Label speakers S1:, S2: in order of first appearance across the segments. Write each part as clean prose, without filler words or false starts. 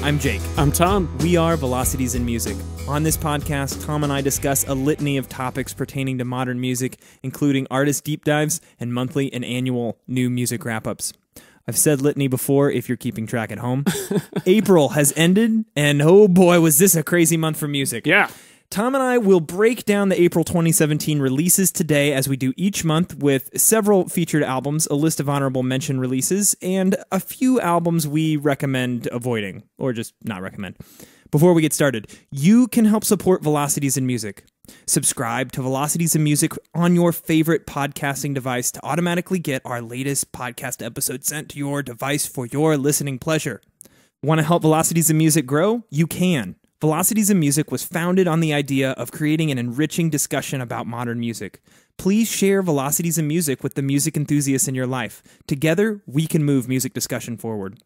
S1: I'm Jake.
S2: I'm Tom.
S1: We are Velocities in Music. On this podcast, Tom and I discuss a litany of topics pertaining to modern music, including artist deep dives and monthly and annual new music wrap-ups. I've said litany before if you're keeping track at home. April has ended, and oh boy, was this a crazy month for music.
S2: Yeah.
S1: Tom and I will break down the April 2017 releases today, as we do each month, with several featured albums, a list of honorable mention releases, and a few albums we recommend avoiding, or just not recommend. Before we get started, you can help support Velocities in Music. Subscribe to Velocities in Music on your favorite podcasting device to automatically get our latest podcast episode sent to your device for your listening pleasure. Want to help Velocities in Music grow? You can. Velocities in Music was founded on the idea of creating an enriching discussion about modern music. Please share Velocities in Music with the music enthusiasts in your life. Together, we can move music discussion forward.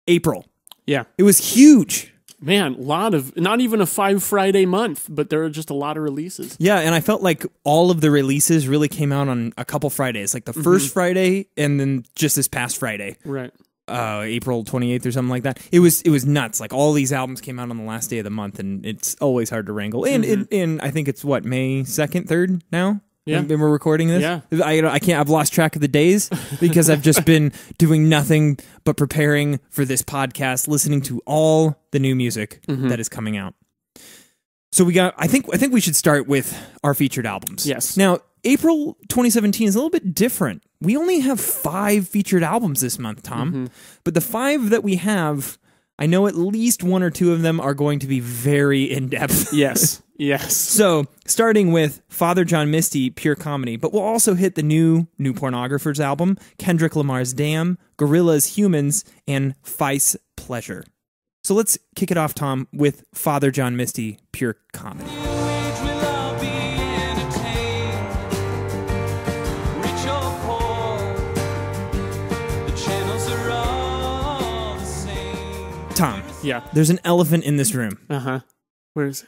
S1: April.
S2: Yeah.
S1: It was huge.
S2: Man, not even a 5 Friday month, but there are just a lot of releases.
S1: Yeah, and I felt like all of the releases really came out on a couple Fridays, like the first Friday and then just this past Friday.
S2: Right.
S1: April 28th or something like that. It was nuts. Like all these albums came out on the last day of the month, and it's always hard to wrangle. And I think it's what, May 2nd, 3rd now?
S2: Yeah.
S1: When we're recording this?
S2: Yeah.
S1: I've lost track of the days because I've just been doing nothing but preparing for this podcast, listening to all the new music that is coming out. So I think we should start with our featured albums.
S2: Yes.
S1: Now, April 2017 is a little bit different. We only have 5 featured albums this month, Tom. But the 5 that we have, I know at least 1 or 2 of them are going to be very in-depth.
S2: Yes. Yes.
S1: So, starting with Father John Misty, Pure Comedy, but we'll also hit the new Pornographers album, Kendrick Lamar's Damn, Gorillaz' Humanz, and Feist Pleasure. So let's kick it off, Tom, with Father John Misty, Pure Comedy. Tom,
S2: Yeah.
S1: there's an elephant in this room.
S2: Where is it?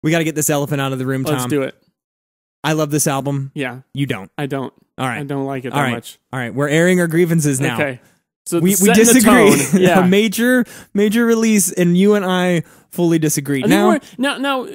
S1: We got to get this elephant out of the room, Tom.
S2: Let's do it.
S1: I love this album.
S2: Yeah.
S1: You don't.
S2: I don't.
S1: All right.
S2: I don't like it
S1: All
S2: that
S1: right.
S2: much.
S1: All right. We're airing our grievances now.
S2: Okay. So
S1: We
S2: setting the
S1: disagree.
S2: tone. Yeah.
S1: A major release, and you and I fully disagree.
S2: Now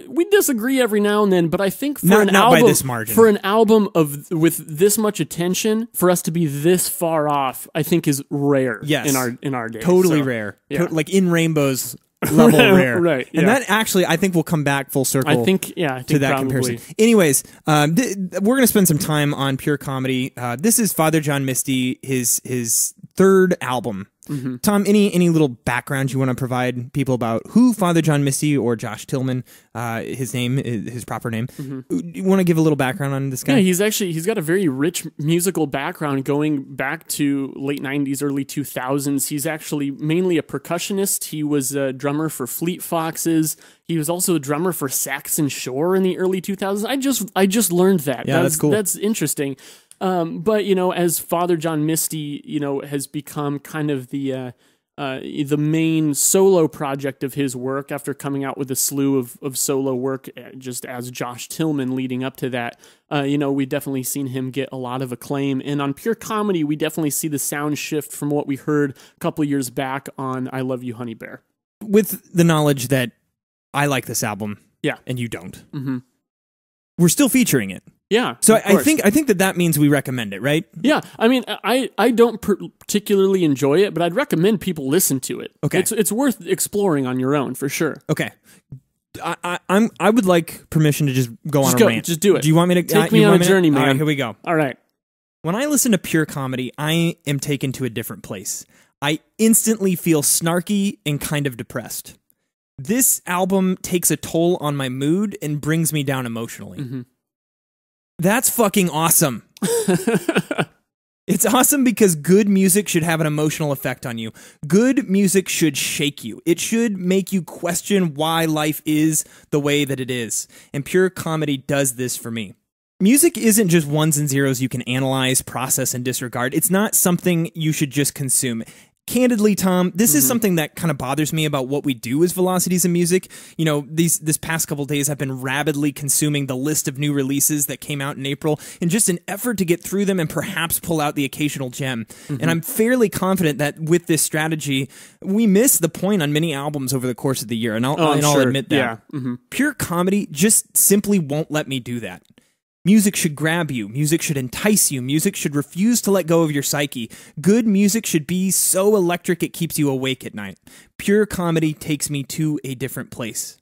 S2: we disagree every now and then, but I think for
S1: Not
S2: an album
S1: by this margin.
S2: for an album with this much attention, for us to be this far off, I think is rare.
S1: Yes.
S2: in our day.
S1: Totally
S2: So,
S1: rare.
S2: yeah.
S1: Like in Rainbow's level rare.
S2: Right,
S1: And
S2: yeah.
S1: that actually, I think, will come back full circle.
S2: I think
S1: to that
S2: probably.
S1: comparison. Anyways, we're going to spend some time on Pure Comedy. This is Father John Misty, his third album. Tom, any little background you want to provide people about who Father John Misty, or Josh Tillman, his proper name? You want to give a little background on this guy?
S2: Yeah, he's got a very rich musical background going back to late 90s, early 2000s. He's actually mainly a percussionist. He was a drummer for Fleet Foxes. He was also a drummer for Saxon Shore in the early 2000s. I just learned that.
S1: Yeah, that's cool.
S2: That's interesting. But as Father John Misty, has become kind of the main solo project of his work after coming out with a slew of solo work, just as Josh Tillman leading up to that. We definitely seen him get a lot of acclaim. And on Pure Comedy, we definitely see the sound shift from what we heard a couple years back on I Love You, Honey Bear.
S1: With the knowledge that I like this album,
S2: Yeah.
S1: and you don't, we're still featuring it.
S2: Yeah.
S1: So
S2: of
S1: I
S2: course.
S1: think that means we recommend it, right?
S2: Yeah, I mean, I don't particularly enjoy it, but I'd recommend people listen to it.
S1: Okay.
S2: It's worth exploring on your own for sure.
S1: Okay. I would like permission to just go on a rant.
S2: Just do it.
S1: Do you want me to
S2: Take me on a journey, man?
S1: All right, here we go.
S2: All right.
S1: When I listen to Pure Comedy, I am taken to a different place. I instantly feel snarky and kind of depressed. This album takes a toll on my mood and brings me down emotionally. That's fucking awesome. It's awesome because good music should have an emotional effect on you. Good music should shake you. It should make you question why life is the way that it is. And Pure Comedy does this for me. Music isn't just ones and zeros you can analyze, process, and disregard. It's not something you should just consume. Candidly, Tom, this is something that kind of bothers me about what we do as Velocities in Music. You know, this past couple days I've been rapidly consuming the list of new releases that came out in April in just an effort to get through them and perhaps pull out the occasional gem. And I'm fairly confident that with this strategy, we miss the point on many albums over the course of the year. And I'll admit that.
S2: Yeah.
S1: Pure comedy just simply won't let me do that. Music should grab you. Music should entice you. Music should refuse to let go of your psyche. Good music should be so electric it keeps you awake at night. Pure comedy takes me to a different place.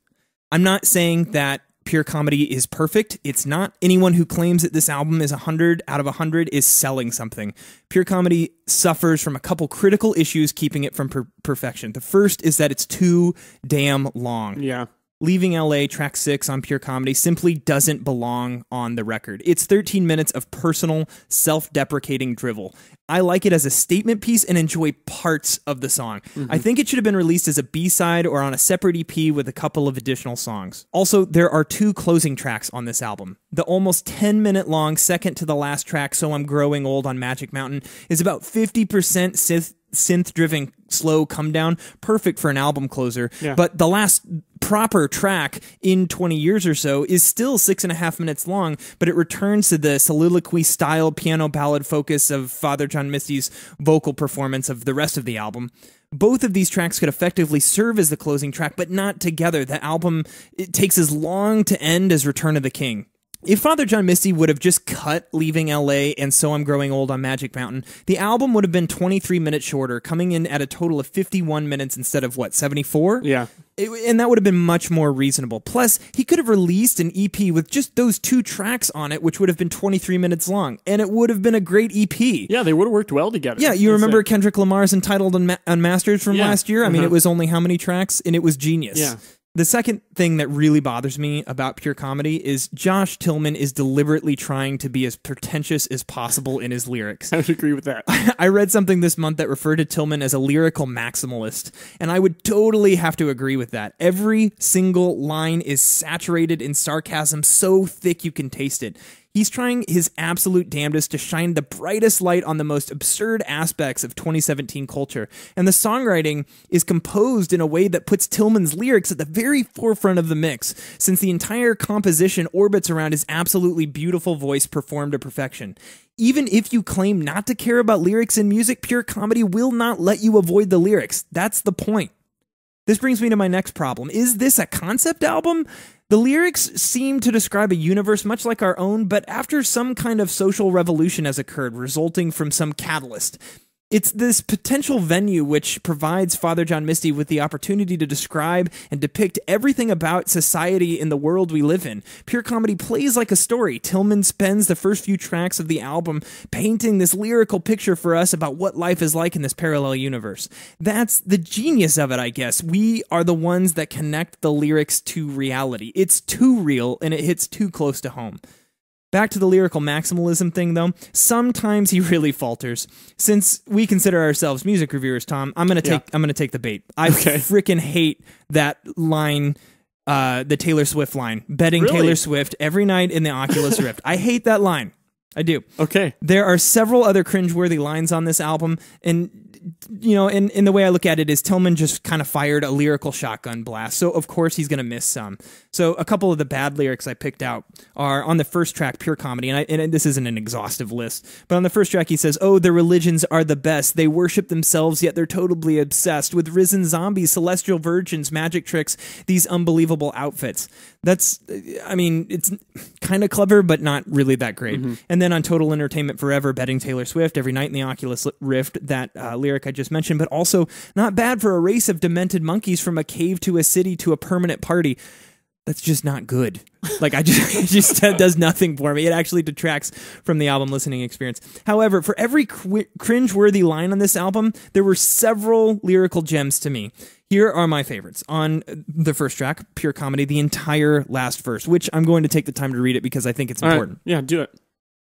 S1: I'm not saying that pure comedy is perfect. It's not. Anyone who claims that this album is 100 out of 100 is selling something. Pure comedy suffers from a couple critical issues keeping it from perfection. The first is that it's too damn long.
S2: Yeah.
S1: Leaving LA, track 6 on Pure Comedy, simply doesn't belong on the record. It's 13 minutes of personal, self-deprecating drivel. I like it as a statement piece and enjoy parts of the song. I think it should have been released as a B-side or on a separate EP with a couple of additional songs. Also, there are 2 closing tracks on this album. The almost 10-minute long second to the last track, So I'm Growing Old on Magic Mountain, is about 50% synth-driven slow come down, perfect for an album closer.
S2: Yeah.
S1: But the last proper track in 20 years or so is still 6.5 minutes long, but it returns to the soliloquy style piano ballad focus of Father John Misty's vocal performance of the rest of the album. Both of these tracks could effectively serve as the closing track, but not together. The album, it takes as long to end as Return of the King. If Father John Misty would have just cut Leaving LA and So I'm Growing Old on Magic Mountain, the album would have been 23 minutes shorter, coming in at a total of 51 minutes instead of, 74?
S2: Yeah.
S1: And that would have been much more reasonable. Plus, he could have released an EP with just those 2 tracks on it, which would have been 23 minutes long, and it would have been a great EP.
S2: Yeah, they would have worked well together.
S1: Yeah, you remember Kendrick Lamar's Untitled Unmastered from last year? I mean, it was only how many tracks? And it was genius.
S2: Yeah.
S1: The second thing that really bothers me about Pure Comedy is Josh Tillman is deliberately trying to be as pretentious as possible in his lyrics.
S2: I would agree with that.
S1: I read something this month that referred to Tillman as a lyrical maximalist, and I would totally have to agree with that. Every single line is saturated in sarcasm so thick you can taste it. He's trying his absolute damnedest to shine the brightest light on the most absurd aspects of 2017 culture, and the songwriting is composed in a way that puts Tillman's lyrics at the very forefront of the mix, since the entire composition orbits around his absolutely beautiful voice performed to perfection. Even if you claim not to care about lyrics in music, Pure Comedy will not let you avoid the lyrics. That's the point. This brings me to my next problem. Is this a concept album? The lyrics seem to describe a universe much like our own, but after some kind of social revolution has occurred, resulting from some catalyst. It's this potential venue which provides Father John Misty with the opportunity to describe and depict everything about society in the world we live in. Pure Comedy plays like a story. Tillman spends the first few tracks of the album painting this lyrical picture for us about what life is like in this parallel universe. That's the genius of it, I guess. We are the ones that connect the lyrics to reality. It's too real, and it hits too close to home. Back to the lyrical maximalism thing, though, sometimes he really falters. Since we consider ourselves music reviewers, Tom, I'm gonna take the bait. I freaking hate that line, the Taylor Swift line, betting
S2: Really?
S1: Taylor Swift every night in the Oculus Rift. I hate that line. I do.
S2: Okay.
S1: There are several other cringeworthy lines on this album, and you know, and the way I look at it is Tillman just kind of fired a lyrical shotgun blast, so of course he's going to miss some. So a couple of the bad lyrics I picked out are on the first track, Pure Comedy, and this isn't an exhaustive list, but on the first track he says, "Oh, their religions are the best. They worship themselves, yet they're totally obsessed with risen zombies, celestial virgins, magic tricks, these unbelievable outfits." That's, I mean, it's kind of clever, but not really that great. And then on Total Entertainment Forever, betting Taylor Swift every night in the Oculus Rift, that lyric I just mentioned, but also not bad for a race of demented monkeys from a cave to a city to a permanent party. That's just not good. Like, it just does nothing for me. It actually detracts from the album listening experience. However, for every cringeworthy line on this album, there were several lyrical gems to me. Here are my favorites. On the first track, Pure Comedy, the entire last verse, which I'm going to take the time to read it because I think it's important.
S2: Right. Yeah, do it.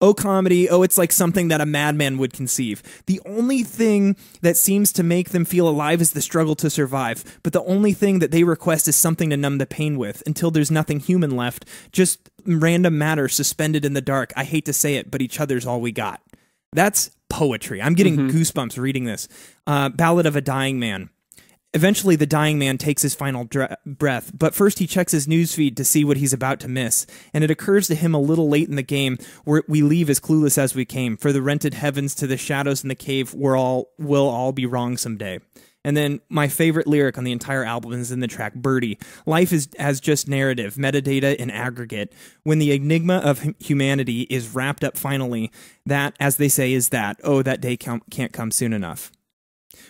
S1: Oh, comedy, oh, it's like something that a madman would conceive. The only thing that seems to make them feel alive is the struggle to survive, but the only thing that they request is something to numb the pain with, until there's nothing human left, just random matter suspended in the dark. I hate to say it, but each other's all we got. That's poetry. I'm getting goosebumps reading this. Ballad of a Dying Man. Eventually, the dying man takes his final breath, but first he checks his newsfeed to see what he's about to miss, and it occurs to him a little late in the game where we leave as clueless as we came. For the rented heavens to the shadows in the cave, we'll all be wrong someday. And then my favorite lyric on the entire album is in the track Birdie. Life is as just narrative, metadata in aggregate. When the enigma of humanity is wrapped up finally, that, as they say, is that. Oh, that day can't come soon enough.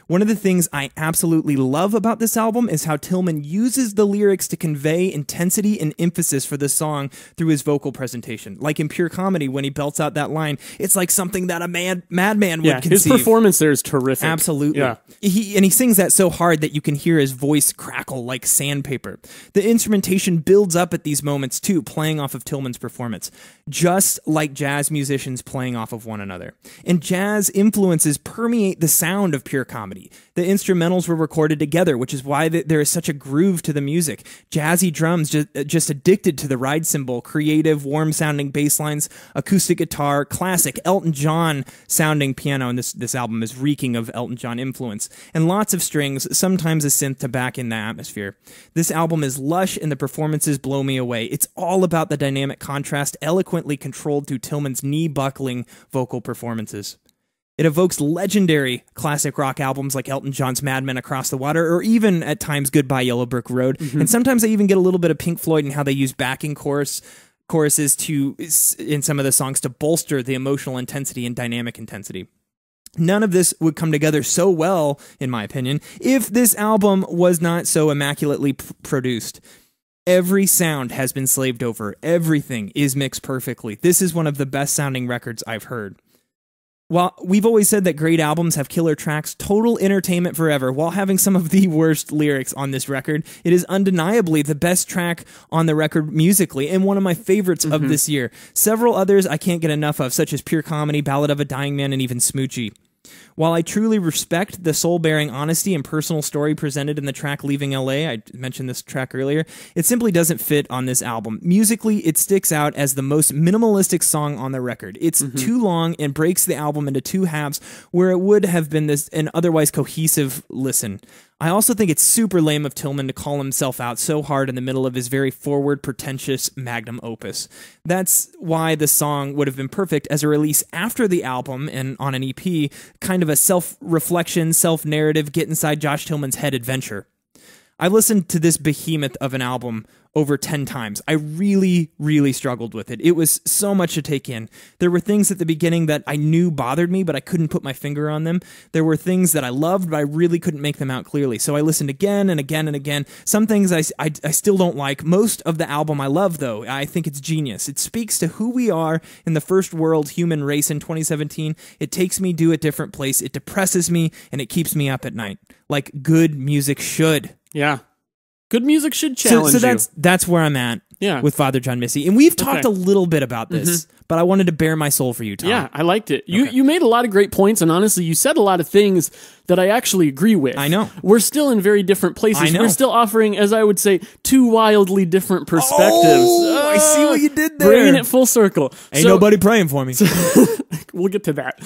S1: One of the things I absolutely love about this album is how Tillman uses the lyrics to convey intensity and emphasis for the song through his vocal presentation. Like in Pure Comedy, when he belts out that line, it's like something that a madman would conceive.
S2: His performance there is terrific.
S1: Absolutely.
S2: Yeah.
S1: He sings that so hard that you can hear his voice crackle like sandpaper. The instrumentation builds up at these moments too, playing off of Tillman's performance, just like jazz musicians playing off of one another. And jazz influences permeate the sound of Pure Comedy. The instrumentals were recorded together, which is why there is such a groove to the music. Jazzy drums, just addicted to the ride cymbal, creative, warm-sounding bass lines, acoustic guitar, classic Elton John-sounding piano, and this album is reeking of Elton John influence, and lots of strings, sometimes a synth to back in the atmosphere. This album is lush, and the performances blow me away. It's all about the dynamic contrast, eloquently controlled through Tillman's knee-buckling vocal performances. It evokes legendary classic rock albums like Elton John's Mad Men Across the Water, or even at times Goodbye Yellow Brick Road. And sometimes I even get a little bit of Pink Floyd and how they use backing choruses in some of the songs to bolster the emotional intensity and dynamic intensity. None of this would come together so well, in my opinion, if this album was not so immaculately produced. Every sound has been slaved over. Everything is mixed perfectly. This is one of the best sounding records I've heard. While we've always said that great albums have killer tracks, total entertainment forever, while having some of the worst lyrics on this record, it is undeniably the best track on the record musically, and one of my favorites of this year. Several others I can't get enough of, such as Pure Comedy, Ballad of a Dying Man, and even Smoochie. While I truly respect the soul-bearing honesty and personal story presented in the track Leaving LA, I mentioned this track earlier, it simply doesn't fit on this album. Musically, it sticks out as the most minimalistic song on the record. It's too long and breaks the album into two halves where it would have been an otherwise cohesive listen. I also think it's super lame of Tillman to call himself out so hard in the middle of his very forward, pretentious magnum opus. That's why the song would have been perfect as a release after the album and on an EP, kind of a self-reflection, self-narrative, get inside Josh Tillman's head adventure. I listened to this behemoth of an album over 10 times. I really, really struggled with it. It was so much to take in. There were things at the beginning that I knew bothered me, but I couldn't put my finger on them. There were things that I loved, but I really couldn't make them out clearly. So I listened again and again and again. Some things I still don't like. Most of the album I love, though. I think it's genius. It speaks to who we are in the first world human race in 2017. It takes me to a different place. It depresses me, and it keeps me up at night. Like good music should.
S2: Yeah. Good music should challenge
S1: so
S2: you.
S1: that's where I'm at with Father John Misty. And we've talked a little bit about this, but I wanted to bare my soul for you, Tom.
S2: Yeah, I liked it. You made a lot of great points, and honestly, you said a lot of things that I actually agree with.
S1: I know.
S2: We're still in very different places.
S1: I know.
S2: We're still offering, as I would say, two wildly different perspectives.
S1: Oh, I see what you did there.
S2: Bringing it full circle.
S1: Ain't nobody praying for me.
S2: We'll get to that.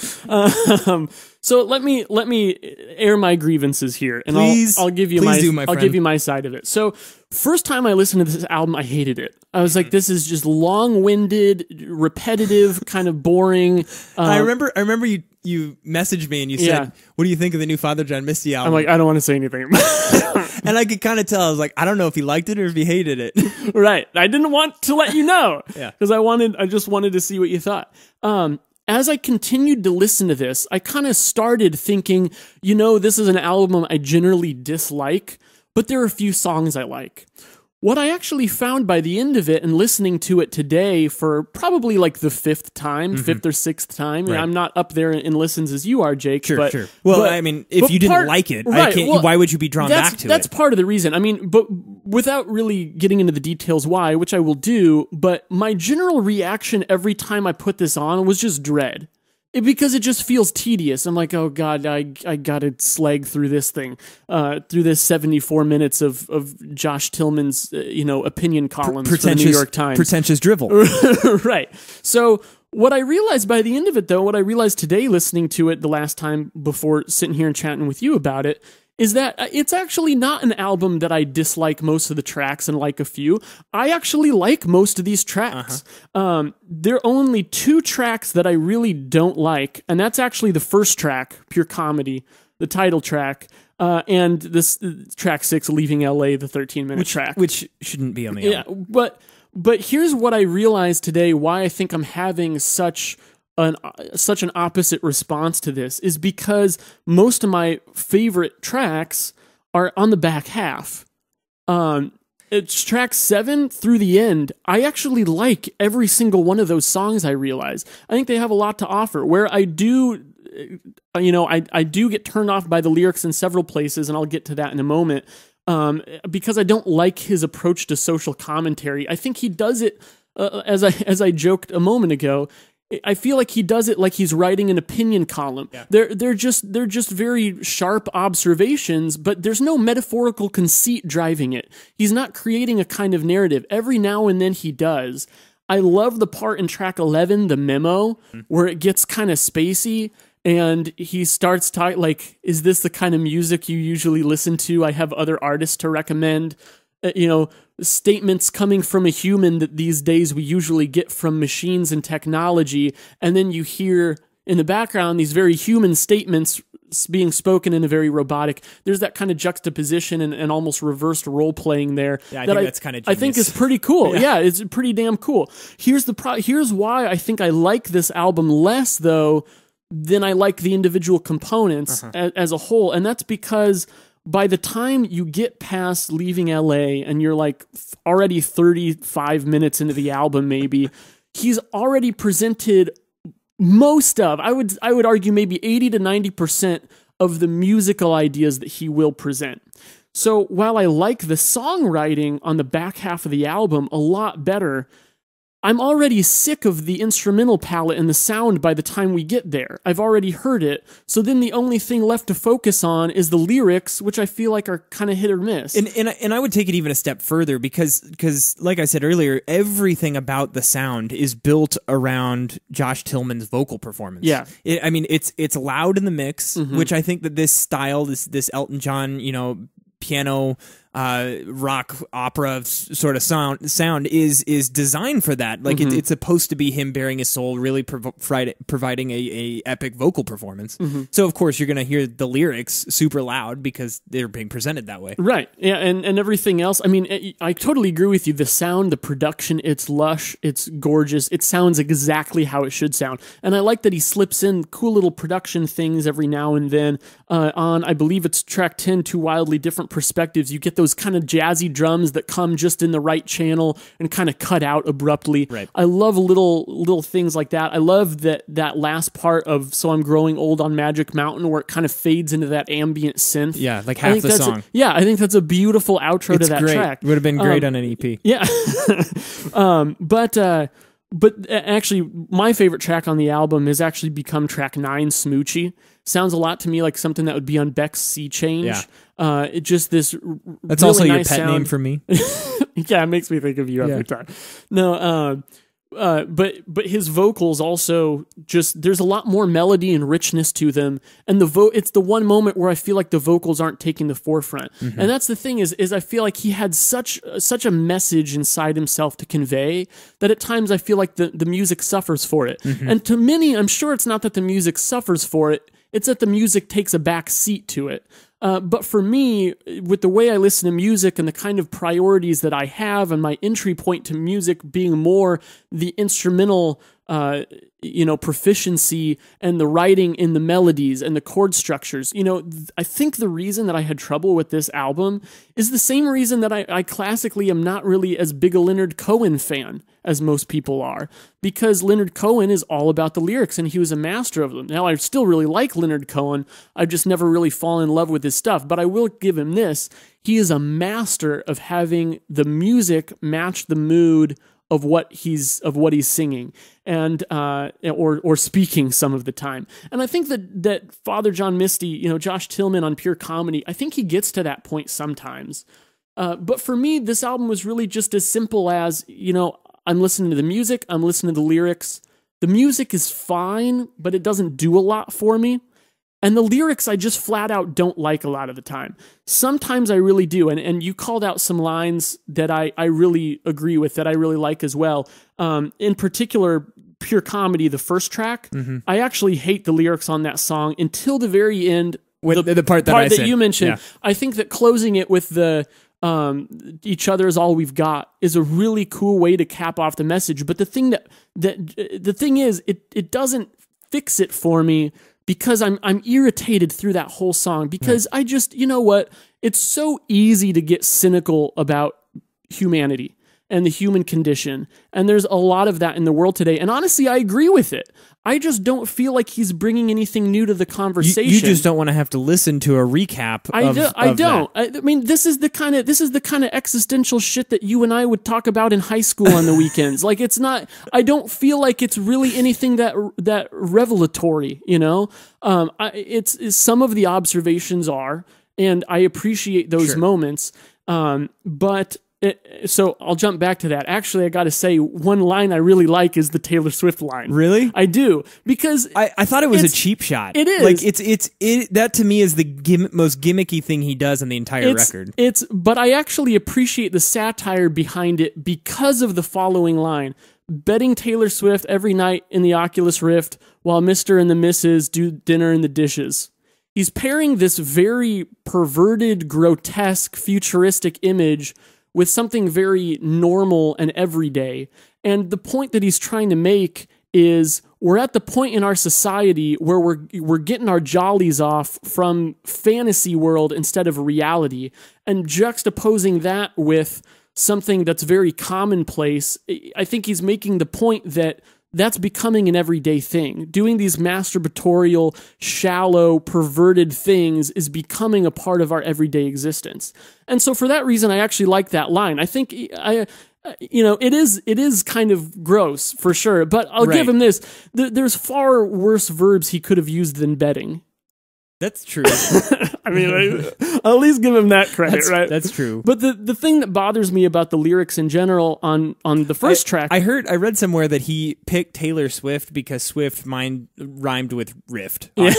S2: So let me air my grievances here, and I'll give you my side of it. So first time I listened to this album, I hated it. I was like, this is just long-winded, repetitive, kind of boring.
S1: I remember you messaged me and you said, "What do you think of the new Father John Misty album?"
S2: I'm like, I don't want to say anything.
S1: And I could kind of tell. I was like, I don't know if he liked it or if he hated it.
S2: Right. I didn't want to let you know. Because I just wanted to see what you thought. As I continued to listen to this, I kind of started thinking, this is an album I generally dislike, but there are a few songs I like. What I actually found by the end of it and listening to it today for probably like the fifth or sixth time, right. I'm not up there in listens as you are, Jake.
S1: Sure. Well, I mean, if you didn't like it, why would you be drawn back to it?
S2: That's part of the reason. I mean, but without really getting into the details why, which I will do, but my general reaction every time I put this on was just dread. Because it just feels tedious. I'm like, oh God, I gotta slag through this thing, through this 74 minutes of Josh Tillman's, opinion columns for the New York Times.
S1: Pretentious drivel.
S2: Right. So What I realized by the end of it, though, what I realized today listening to it the last time before sitting here and chatting with you about it, is that it's actually not an album that I dislike most of the tracks and like a few. I actually like most of these tracks. There are only 2 tracks that I really don't like, and that's actually the first track, Pure Comedy, the title track, and this track 6, Leaving LA, the 13-minute track.
S1: Which shouldn't be on the album.
S2: Yeah, but here's what I realized today, why I think I'm having such an opposite response to this, is because most of my favorite tracks are on the back half. It's track 7 through the end. I actually like every single one of those songs, I realize. I think they have a lot to offer. Where I do, I do get turned off by the lyrics in several places, and I'll get to that in a moment, because I don't like his approach to social commentary. I think he does it, as I joked a moment ago, I feel like he does it like he's writing an opinion column. Yeah. They're just very sharp observations, but there's no metaphorical conceit driving it. He's not creating a kind of narrative. Every now and then he does. I love the part in track 11, the memo, where it gets kind of spacey, and he starts talking like, "Is this the kind of music you usually listen to? I have other artists to recommend." Statements coming from a human that these days we usually get from machines and technology, and then you hear in the background these very human statements being spoken in a very robotic. There's that kind of juxtaposition and almost reversed role playing there.
S1: Yeah, I think that's kind of
S2: I think it's pretty cool. Yeah, it's pretty damn cool. Here's why I think I like this album less though than I like the individual components as a whole, and that's because by the time you get past Leaving LA and you're like already 35 minutes into the album, maybe, he's already presented most of, I would argue maybe 80 to 90% of the musical ideas that he will present. So while I like the songwriting on the back half of the album a lot better, I'm already sick of the instrumental palette and the sound by the time we get there. I've already heard it. So then the only thing left to focus on is the lyrics, which I feel like are kind of hit or miss.
S1: And I would take it even a step further because like I said earlier, everything about the sound is built around Josh Tillman's vocal performance.
S2: Yeah.
S1: It's loud in the mix, which I think that this style, this Elton John, piano rock opera sort of sound is designed for that. Like it's supposed to be him bearing his soul, really providing a epic vocal performance. So of course you're going to hear the lyrics super loud because they're being presented that way.
S2: Right. Yeah. And everything else. I mean, I totally agree with you. The sound, the production, it's lush, it's gorgeous. It sounds exactly how it should sound. And I like that he slips in cool little production things every now and then. On, I believe it's track 10, Two Wildly Different Perspectives. You get those kind of jazzy drums that come just in the right channel and kind of cut out abruptly.
S1: Right.
S2: I love little things like that. I love that last part of So I'm Growing Old on Magic Mountain where it kind of fades into that ambient synth.
S1: Yeah, like half the song.
S2: I think that's a beautiful outro to that track.
S1: It would have been great on an EP.
S2: Yeah. But actually, my favorite track on the album has actually become track 9, Smoochy. Sounds a lot to me like something that would be on Beck's Sea Change.
S1: Yeah.
S2: It just this.
S1: That's
S2: really
S1: also
S2: nice
S1: your pet
S2: sound.
S1: name for me.
S2: Yeah, it makes me think of you every time. No, but his vocals also just, there's a lot more melody and richness to them, and it's the one moment where I feel like the vocals aren't taking the forefront, and that's the thing is I feel like he had such a message inside himself to convey that at times I feel like the music suffers for it, and to many, I'm sure it's not that the music suffers for it, it's that the music takes a back seat to it. But for me, with the way I listen to music and the kind of priorities that I have and my entry point to music being more the instrumental, proficiency and the writing in the melodies and the chord structures, I think the reason that I had trouble with this album is the same reason that I classically am not really as big a Leonard Cohen fan as most people are, because Leonard Cohen is all about the lyrics and he was a master of them. Now, I still really like Leonard Cohen. I've just never really fallen in love with his stuff, but I will give him this. He is a master of having the music match the mood of what he's singing and or speaking some of the time. And I think that Father John Misty, Josh Tillman on Pure Comedy, I think he gets to that point sometimes. But for me, this album was really just as simple as, I'm listening to the music, I'm listening to the lyrics, The music is fine, but it doesn't do a lot for me. And the lyrics I just flat out don't like a lot of the time. Sometimes I really do. And you called out some lines that I really agree with, that I really like as well. In particular, Pure Comedy, the first track, I actually hate the lyrics on that song until the very end.
S1: The part that
S2: you mentioned. Yeah. I think that closing it with the each other is all we've got is a really cool way to cap off the message. But the thing is, it doesn't fix it for me, because I'm irritated through that whole song, because I just, you know what? It's so easy to get cynical about humanity and the human condition. And there's a lot of that in the world today. And honestly, I agree with it. I just don't feel like he's bringing anything new to the conversation.
S1: You just don't want to have to listen to a recap.
S2: I don't. I mean, this is the kind of existential shit that you and I would talk about in high school on the weekends. Like, it's not. I don't feel like it's really anything that revelatory. You know, it's some of the observations are, and I appreciate those moments. But. So I'll jump back to that. Actually, I got to say, one line I really like is the Taylor Swift line.
S1: Really?
S2: I do, because
S1: I thought it was a cheap shot.
S2: It is.
S1: Like that to me is the most gimmicky thing he does on the entire record.
S2: But I actually appreciate the satire behind it because of the following line: betting Taylor Swift every night in the Oculus Rift while Mr. and the Mrs. do dinner in the dishes. He's pairing this very perverted, grotesque, futuristic image with something very normal and everyday. And the point that he's trying to make is, we're at the point in our society where we're getting our jollies off from fantasy world instead of reality, and juxtaposing that with something that's very commonplace. I think he's making the point that that's becoming an everyday thing. Doing these masturbatorial, shallow, perverted things is becoming a part of our everyday existence. And so for that reason, I actually like that line. I think it is kind of gross for sure, but I'll give him this. There's far worse verbs he could have used than betting.
S1: That's true.
S2: I mean, I'll at least give him that credit, right?
S1: That's true.
S2: But the thing that bothers me about the lyrics in general on the first track...
S1: I read somewhere that he picked Taylor Swift because Swift rhymed with Rift. So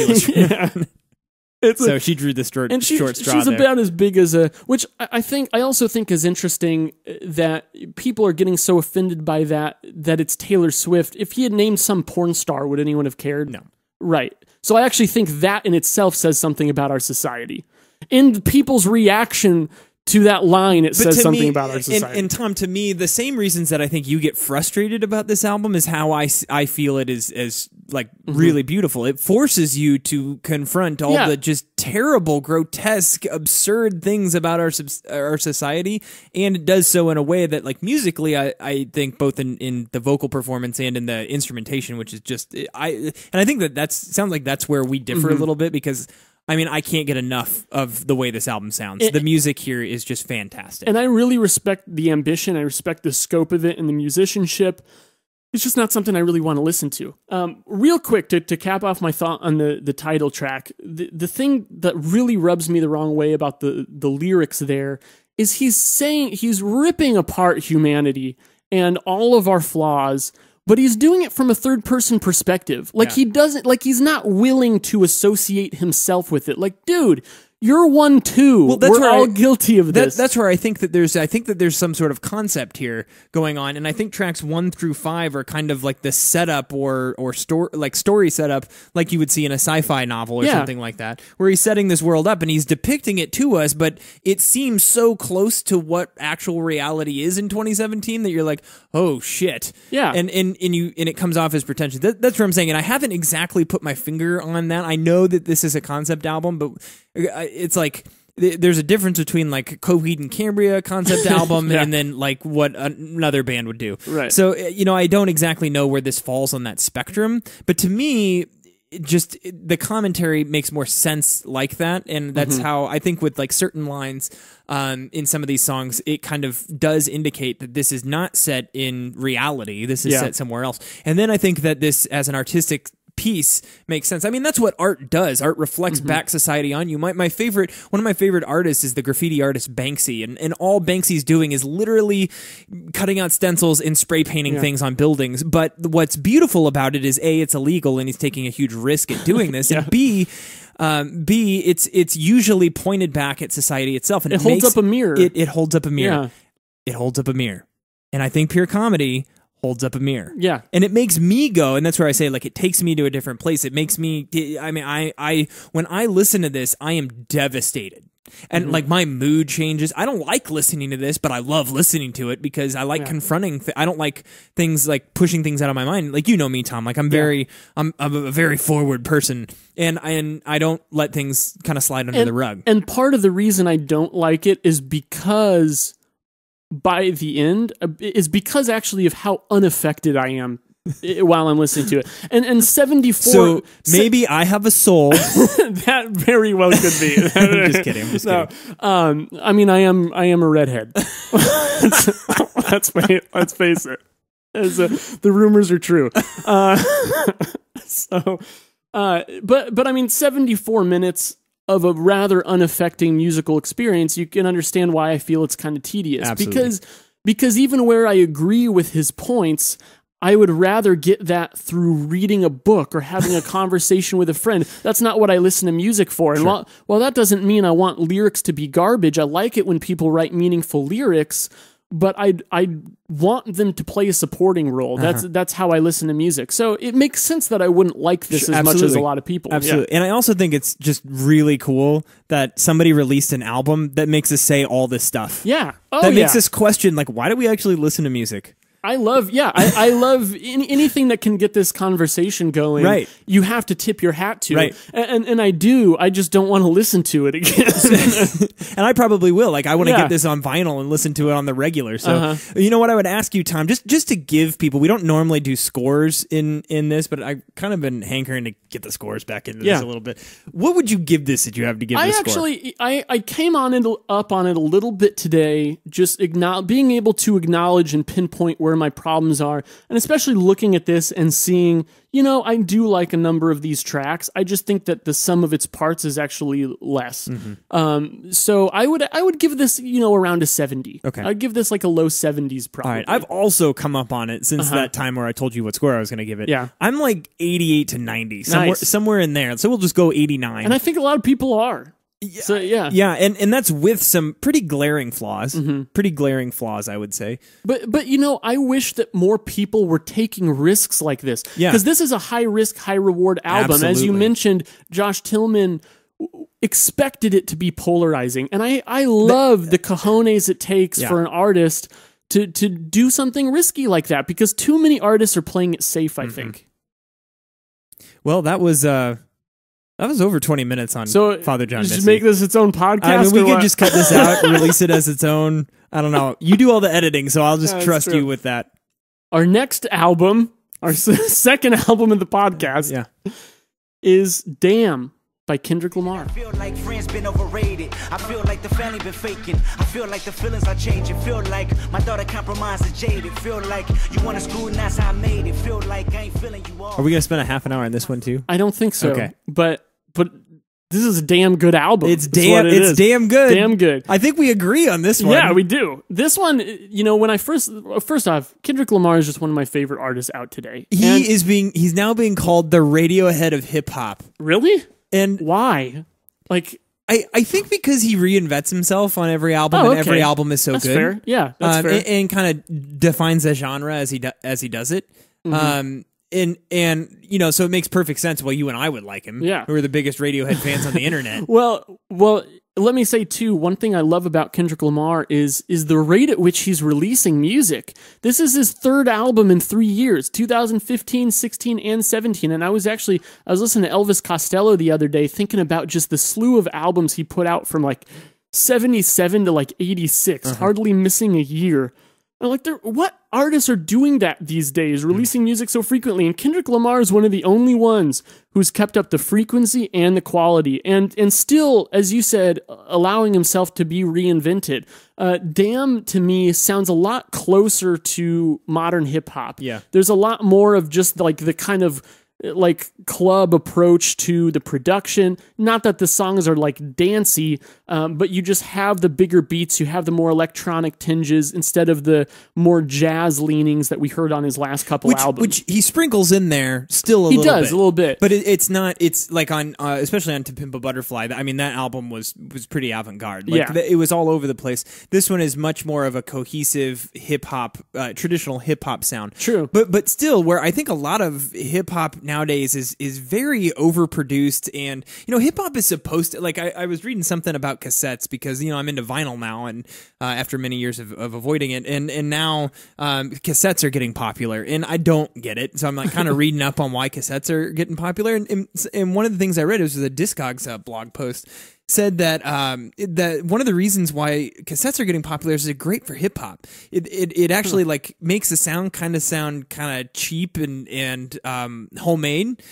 S1: she drew the short straw
S2: she's
S1: there.
S2: About as big as which I also think is interesting, that people are getting so offended by that it's Taylor Swift. If he had named some porn star, would anyone have cared?
S1: No.
S2: Right. So I actually think that in itself says something about our society. In people's reaction to that line, it says something about our society.
S1: And Tom, to me, the same reasons that I think you get frustrated about this album is how I feel it is like really beautiful. It forces you to confront all the just terrible, grotesque, absurd things about our society, and it does so in a way that, like, musically, I think both in the vocal performance and in the instrumentation, which is just I think that sounds like that's where we differ a little bit, because I mean, I can't get enough of the way this album sounds. The music here is just fantastic. And
S2: I really respect the ambition. I respect the scope of it and the musicianship. It's just not something I really want to listen to. Real quick, to cap off my thought on the title track, the thing that really rubs me the wrong way about the lyrics there is he's ripping apart humanity and all of our flaws, but he's doing it from a third-person perspective. Like, he doesn't, like, he's not willing to associate himself with it. Like, dude, you're one too. Well, we're all guilty of this.
S1: That's where I think that there's some sort of concept here going on, and I think tracks 1 through 5 are kind of like the setup or story setup, like you would see in a sci-fi novel or something like that, where he's setting this world up and he's depicting it to us, but it seems so close to what actual reality is in 2017 that you're like, oh shit, and it comes off as pretentious. That's what I'm saying, and I haven't exactly put my finger on that. I know that this is a concept album, but it's like there's a difference between like Coheed and Cambria concept album and then like what another band would do.
S2: Right.
S1: So, I don't exactly know where this falls on that spectrum, but to me, just the commentary makes more sense like that, and that's how I think with like certain lines in some of these songs, it kind of does indicate that this is not set in reality. This is set somewhere else. And then I think that this, as an artistic piece makes sense. I mean, that's what art does. Art reflects back society on you. One of my favorite artists is the graffiti artist Banksy, and all Banksy's doing is literally cutting out stencils and spray painting things on buildings. But what's beautiful about it is A, it's illegal and he's taking a huge risk at doing this, and B, it's usually pointed back at society itself, and
S2: it holds up a mirror.
S1: It holds up a mirror. It holds up a mirror, and I think pure comedy holds up a mirror.
S2: Yeah.
S1: And it makes me go, and that's where I say, like, it takes me to a different place. It makes me, I mean, I when I listen to this, I am devastated. And like my mood changes. I don't like listening to this, but I love listening to it because I like confronting. I don't like things like pushing things out of my mind. Like, you know me, Tom. Like I'm a very forward person, and I don't let things kind of slide under the rug.
S2: And part of the reason I don't like it is because by the end is because actually of how unaffected I am while I'm listening to it. And 74.
S1: So maybe I have a soul.
S2: That very well could be.
S1: I'm just kidding. Kidding.
S2: I mean, I am a redhead. let's face it. The rumors are true. But I mean, 74 minutes of a rather unaffecting musical experience, you can understand why I feel it's kind of tedious.
S1: Absolutely.
S2: Because even where I agree with his points, I would rather get that through reading a book or having a conversation with a friend. That's not what I listen to music for. And while that doesn't mean I want lyrics to be garbage, I like it when people write meaningful lyrics, but I want them to play a supporting role. That's how I listen to music. So it makes sense that I wouldn't like this as much as a lot of people.
S1: Absolutely. And I also think it's just really cool that somebody released an album that makes us say all this stuff.
S2: Yeah.
S1: That makes us question, like, why do we actually listen to music?
S2: I love anything that can get this conversation going.
S1: Right.
S2: You have to tip your hat to.
S1: Right.
S2: And I do. I just don't want to listen to it again.
S1: And I probably will. Like, I want to get this on vinyl and listen to it on the regular. So, you know what I would ask you, Tom, just to give people, we don't normally do scores in this, but I've kind of been hankering to get the scores back into this a little bit. What would you give this if you have to give this score?
S2: I came up on it a little bit today, just being able to acknowledge and pinpoint where my problems are, and especially looking at this and seeing, I do like a number of these tracks. I just think that the sum of its parts is actually less. So I would give this, around a 70. Okay. I'd give this like a low 70s probably.
S1: All right. I've also come up on it since that time where I told you what score I was going to give it.
S2: Yeah.
S1: I'm like 88 to 90, somewhere in there. So we'll just go 89.
S2: And I think a lot of people are. So,
S1: yeah, and that's with some pretty glaring flaws. Pretty glaring flaws, I would say.
S2: But I wish that more people were taking risks like this. Yeah, because this is a high risk, high reward album.
S1: Absolutely.
S2: As you mentioned, Josh Tillman expected it to be polarizing, and I love the cojones it takes for an artist to do something risky like that, because too many artists are playing it safe, I think.
S1: Well, that was over 20 minutes on Father John Misty.
S2: Just make this its own podcast.
S1: I mean, we could just cut this out and release it as its own. I don't know. You do all the editing, so I'll just trust you with that.
S2: Our next album, our second album in the podcast, is Damn by Kendrick Lamar.
S3: I feel like friends been overrated. I feel like the family been faking. I feel like the feelings are changing. Feel like my daughter compromised and jaded. Feel like you want to school and that's how I made it. Feel like I ain't feeling you all.
S1: Are we going to spend a half an hour on this one too?
S2: I don't think so.
S1: Okay.
S2: But this is a damn good album.
S1: It's damn good.
S2: Damn good.
S1: I think we agree on this one.
S2: Yeah, we do. This one, when I first off, Kendrick Lamar is just one of my favorite artists out today.
S1: He's now being called the Radiohead of hip hop.
S2: Really?
S1: And
S2: why? Like,
S1: I think because he reinvents himself on every album, and every album is so
S2: that's
S1: good.
S2: Fair. Yeah, that's fair.
S1: And kind of defines the genre as he does it. And so it makes perfect sense why you and I would like him.
S2: Yeah.
S1: Who are the biggest Radiohead fans on the internet.
S2: Well, let me say too, one thing I love about Kendrick Lamar is the rate at which he's releasing music. This is his third album in 3 years, 2015, 16, and 17. And I was listening to Elvis Costello the other day, thinking about just the slew of albums he put out from like 77 to like 86, hardly missing a year. And like, what artists are doing that these days, releasing music so frequently? And Kendrick Lamar is one of the only ones who's kept up the frequency and the quality, and still, as you said, allowing himself to be reinvented. Damn, to me, sounds a lot closer to modern hip hop.
S1: Yeah.
S2: There's a lot more of just like the kind of like club approach to the production. Not that the songs are like dancey, but you just have the bigger beats, you have the more electronic tinges instead of the more jazz leanings that we heard on his last couple albums.
S1: Which he sprinkles in there still a little bit. He does,
S2: a little bit.
S1: But it's not, it's like on, especially on To Pimp a Butterfly, I mean, that album was pretty avant-garde. Like, it was all over the place. This one is much more of a cohesive hip-hop, traditional hip-hop sound.
S2: True.
S1: But still, where I think a lot of hip-hop nowadays is very overproduced, and, you know, hip-hop is supposed to, like, I was reading something about cassettes, because, you know, I'm into vinyl now, and after many years of avoiding it, and now cassettes are getting popular, and I don't get it, so I'm like kind of reading up on why cassettes are getting popular, and one of the things I read was a Discogs blog post said that that one of the reasons why cassettes are getting popular is they're great for hip hop. It actually like makes the sound kind of cheap and homemade.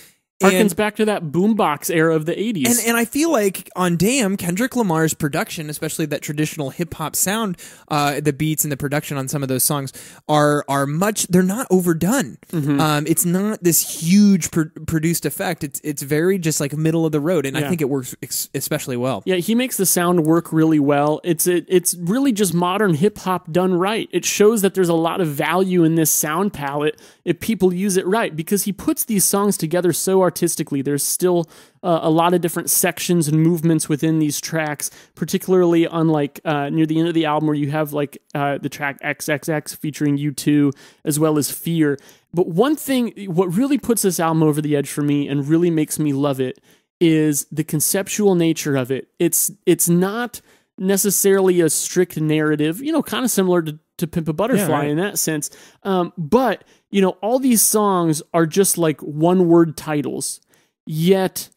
S2: Harkens back to that boombox era of the 80s.
S1: And I feel like on Damn, Kendrick Lamar's production, especially that traditional hip-hop sound, the beats and the production on some of those songs are much, they're not overdone. It's not this huge produced effect. It's very just like middle of the road, and I think it works especially well.
S2: Yeah, he makes the sound work really well. It's really just modern hip-hop done right. It shows that there's a lot of value in this sound palette if people use it right, because he puts these songs together so artistically. There's still a lot of different sections and movements within these tracks, particularly on like near the end of the album where you have like the track XXX featuring U2 as well as Fear. But one thing, what really puts this album over the edge for me and really makes me love it is the conceptual nature of it. It's not necessarily a strict narrative, you know, kind of similar to Pimp a Butterfly in that sense. But, you know, all these songs are just like one-word titles, yet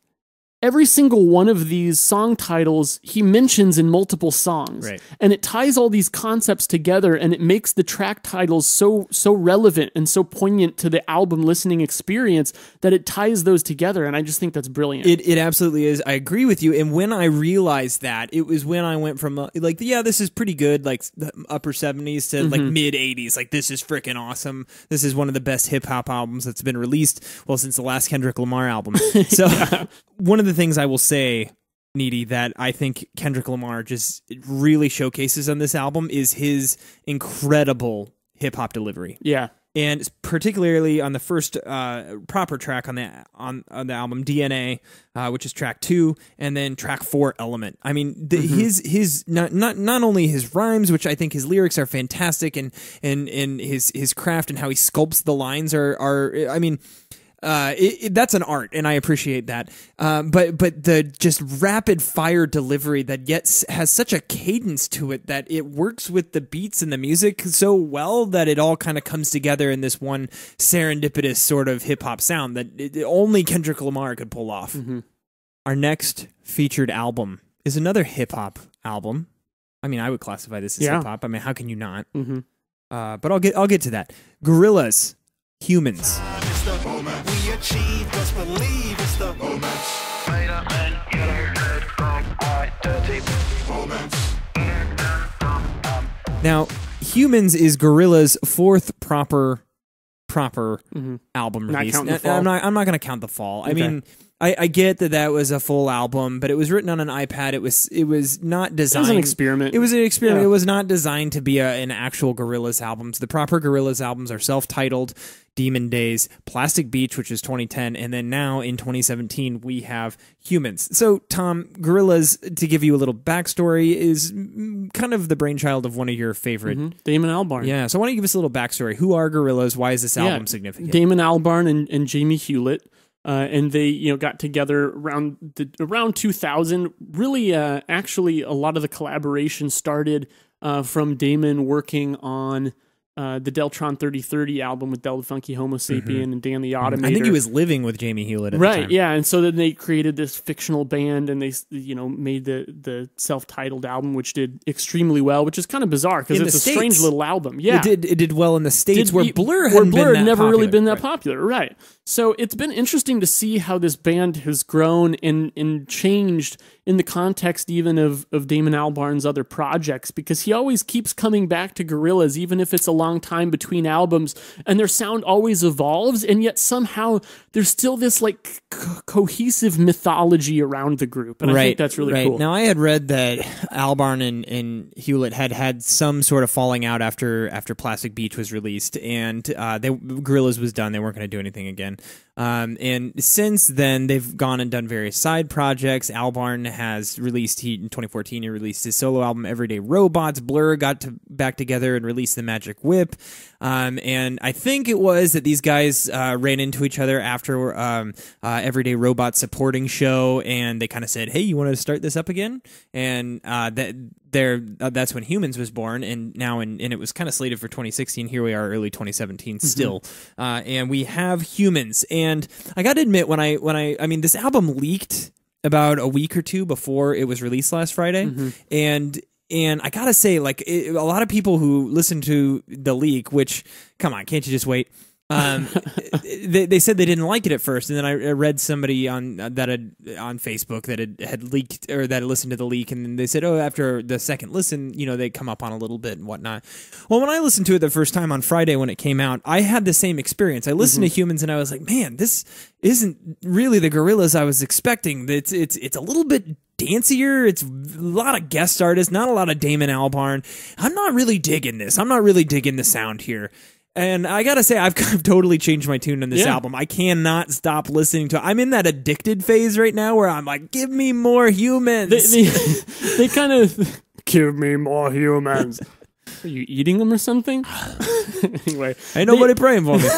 S2: every single one of these song titles he mentions in multiple songs.
S1: Right.
S2: And it ties all these concepts together, and it makes the track titles so relevant and so poignant to the album listening experience that it ties those together, and I just think that's brilliant.
S1: It absolutely is. I agree with you, and when I realized that, it was when I went from like, yeah, this is pretty good, like the upper 70s to like mid 80s, like this is freaking awesome. This is one of the best hip-hop albums that's been released, well, since the last Kendrick Lamar album. So one of the things I will say, Needy, that I think Kendrick Lamar just really showcases on this album is his incredible hip-hop delivery.
S2: Yeah.
S1: And particularly on the first proper track on the album, DNA, which is track 2, and then track 4, Element. I mean, his not only his rhymes, which I think his lyrics are fantastic, and his craft and how he sculpts the lines are I mean, that's an art, and I appreciate that. But the just rapid fire delivery that yet has such a cadence to it that it works with the beats and the music so well that it all kind of comes together in this one serendipitous sort of hip hop sound that only Kendrick Lamar could pull off. Our next featured album is another hip hop album. I mean, I would classify this as hip hop. I mean, how can you not? But I'll get to that. Gorillaz, Humanz.
S3: We achieve, just believe it's the
S1: Now, Humanz is Gorillaz' fourth proper album release. I'm not going to count The Fall. I mean, I get that was a full album, but it was written on an iPad. It was not designed.
S2: It was an experiment.
S1: It was an experiment. Yeah. It was not designed to be an actual Gorillaz album. The proper Gorillaz albums are self-titled, Demon Days, Plastic Beach, which is 2010, and then now in 2017 we have Humanz. So, Tom, Gorillaz, to give you a little backstory, is kind of the brainchild of one of your favorite...
S2: Damon Albarn.
S1: Yeah, so why don't you give us a little backstory? Who are Gorillaz? Why is this album significant?
S2: Damon Albarn and Jamie Hewlett. And they, got together around 2000. Really, actually, a lot of the collaboration started from Damon working on the Deltron 3030 album with Del the Funky Homo Sapien and Dan the Automator.
S1: I think he was living with Jamie Hewlett at the time.
S2: Yeah, and so then they created this fictional band, and they made the self-titled album, which did extremely well, which is kind of bizarre because it's a strange little album. Yeah,
S1: it did well in the States where Blur
S2: had
S1: never
S2: really been that popular, right? So it's been interesting to see how this band has grown and changed in the context even of Damon Albarn's other projects, because he always keeps coming back to Gorillaz, even if it's a long time between albums, and their sound always evolves, and yet somehow there's still this like cohesive mythology around the group, and I think that's really cool.
S1: Now, I had read that Albarn and Hewlett had some sort of falling out after Plastic Beach was released, and Gorillaz was done. They weren't going to do anything again. And since then, they've gone and done various side projects. Albarn has released, in 2014, he released his solo album, Everyday Robots. Blur got back together and released The Magic Whip. And I think it was that these guys ran into each other after Everyday Robots supporting show, and they kind of said, hey, you want to start this up again? And that's when Humanz was born, and now and it was kind of slated for 2016. Here we are, early 2017 still. And we have Humanz. And I got to admit, when I mean, this album leaked about a week or two before it was released last Friday, and I gotta say, like, a lot of people who listened to the leak, which, come on, can't you just wait? They said they didn't like it at first, and then I read somebody on Facebook that had leaked, or that had listened to the leak, and they said, oh, after the second listen, they come up on a little bit and whatnot. Well, when I listened to it the first time on Friday when it came out, I had the same experience. I listened to Humanz, and I was like, man, this isn't really the Gorillaz I was expecting. It's a little bit dancier. It's a lot of guest artists, not a lot of Damon Albarn. I'm not really digging this. I'm not really digging the sound here. And I gotta say, I've totally changed my tune on this album. I cannot stop listening to it. I'm in that addicted phase right now where I'm like, give me more Humanz.
S2: They kind of, give me more Humanz. Are you eating them or something? Anyway.
S1: Ain't nobody praying for me.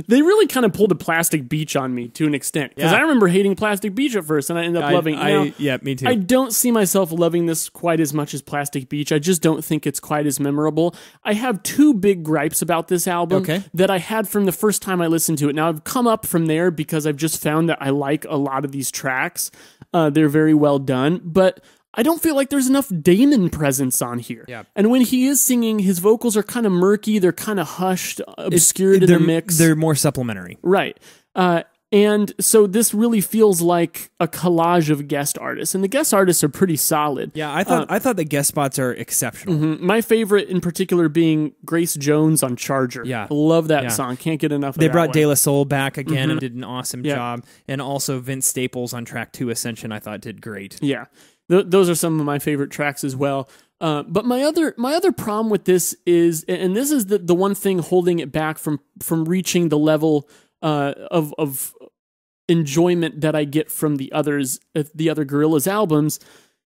S2: They really kind of pulled a Plastic Beach on me to an extent. Because I remember hating Plastic Beach at first, and I ended up loving it.
S1: Yeah, me too.
S2: I don't see myself loving this quite as much as Plastic Beach. I just don't think it's quite as memorable. I have two big gripes about this album that I had from the first time I listened to it. Now, I've come up from there because I've just found that I like a lot of these tracks. They're very well done, but I don't feel like there's enough Damon presence on here. Yeah. And when he is singing, his vocals are kind of murky. They're kind of hushed, obscured in the mix.
S1: They're more supplementary.
S2: Right. And so this really feels like a collage of guest artists. And the guest artists are pretty solid.
S1: Yeah, I thought the guest spots are exceptional.
S2: My favorite in particular being Grace Jones on Charger. Yeah. I love that song. Can't get enough of that.
S1: They brought De La Soul back again and did an awesome job. And also Vince Staples on track 2, Ascension, I thought did great.
S2: Yeah. Those are some of my favorite tracks as well. But my other problem with this is, and this is the one thing holding it back from reaching the level of enjoyment that I get from the other Gorillaz albums,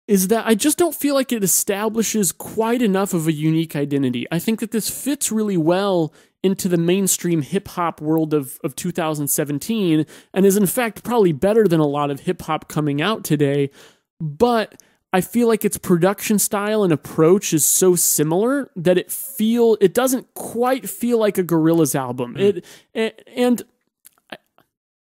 S2: is that I just don't feel like it establishes quite enough of a unique identity. I think that this fits really well into the mainstream hip-hop world of 2017, and is in fact probably better than a lot of hip-hop coming out today. But I feel like its production style and approach is so similar that it doesn't quite feel like a Gorillaz album. And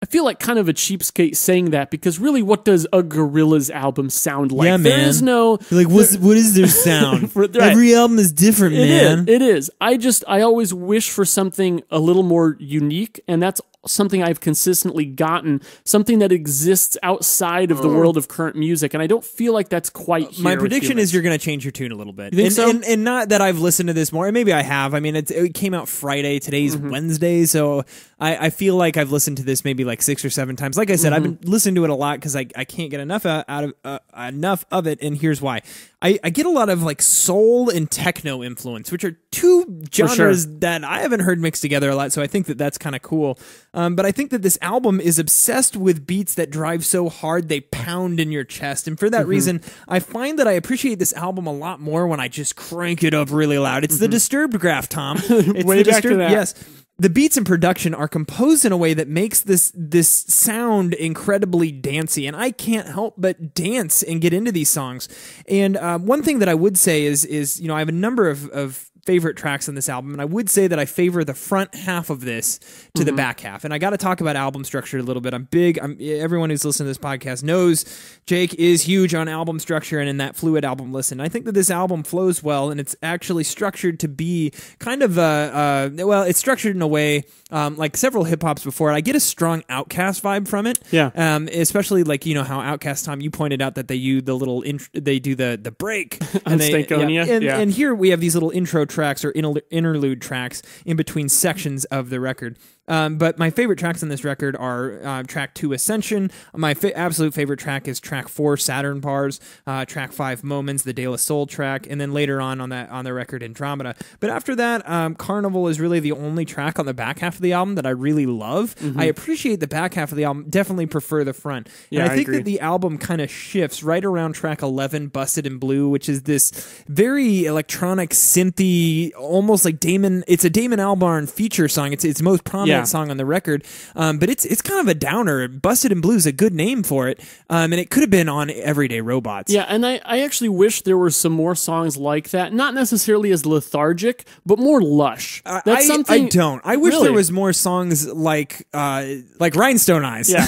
S2: I feel like kind of a cheapskate saying that, because really, what does a Gorillaz album sound like?
S1: Yeah, man.
S2: There is no...
S1: Like, what is their sound? Every album is different, man.
S2: It is. I always wish for something a little more unique, and that's something I've consistently gotten, something that exists outside of the world of current music, and I don't feel like that's quite here.
S1: My prediction is you're going to change your tune a little bit.
S2: You think so?
S1: And not that I've listened to this more, and maybe I have. I mean, it came out Friday, today's Wednesday, so I feel like I've listened to this maybe like 6 or 7 times. Like I said, I've been listening to it a lot because I can't get enough enough of it, and here's why. I get a lot of like soul and techno influence, which are two genres that I haven't heard mixed together a lot, so I think that that's kind of cool. But I think that this album is obsessed with beats that drive so hard they pound in your chest, and for that reason, I find that I appreciate this album a lot more when I just crank it up really loud. It's the Disturbed graph, Tom. It's
S2: Way back to that.
S1: Yes. The beats and production are composed in a way that makes this sound incredibly dancey, and I can't help but dance and get into these songs. And one thing that I would say is I have a number of favorite tracks on this album, and I would say that I favor the front half of this to the back half. And I got to talk about album structure a little bit. Everyone who's listening to this podcast knows Jake is huge on album structure and in that fluid album listen. I think that this album flows well, and it's actually structured to be kind of it's structured in a way like several hip hops before. I get a strong Outkast vibe from it.
S2: Yeah.
S1: Especially like how Outkast, Tom, you pointed out that they use the little they do the break
S2: and
S1: and here we have these little intro tracks or interlude tracks in between sections of the record. But my favorite tracks on this record are track 2, Ascension. My absolute favorite track is track 4, Saturn Bars. Track 5, Moments, the De La Soul track, and then later on the record, Andromeda. But after that, Carnival is really the only track on the back half of the album that I really love. I appreciate the back half of the album. Definitely prefer the front.
S2: Yeah,
S1: and I think
S2: agree.
S1: that the album kind of shifts right around track 11, Busted in Blue, which is this very electronic, synthy, almost like Damon. It's a Damon Albarn feature song. It's its most prominent song on the record, but it's kind of a downer. Busted in Blue is a good name for it, and it could have been on Everyday Robots.
S2: Yeah, and I actually wish there were some more songs like that, not necessarily as lethargic, but more lush. That's something
S1: I don't. I wish there was more songs like Rhinestone Eyes.
S2: Yeah.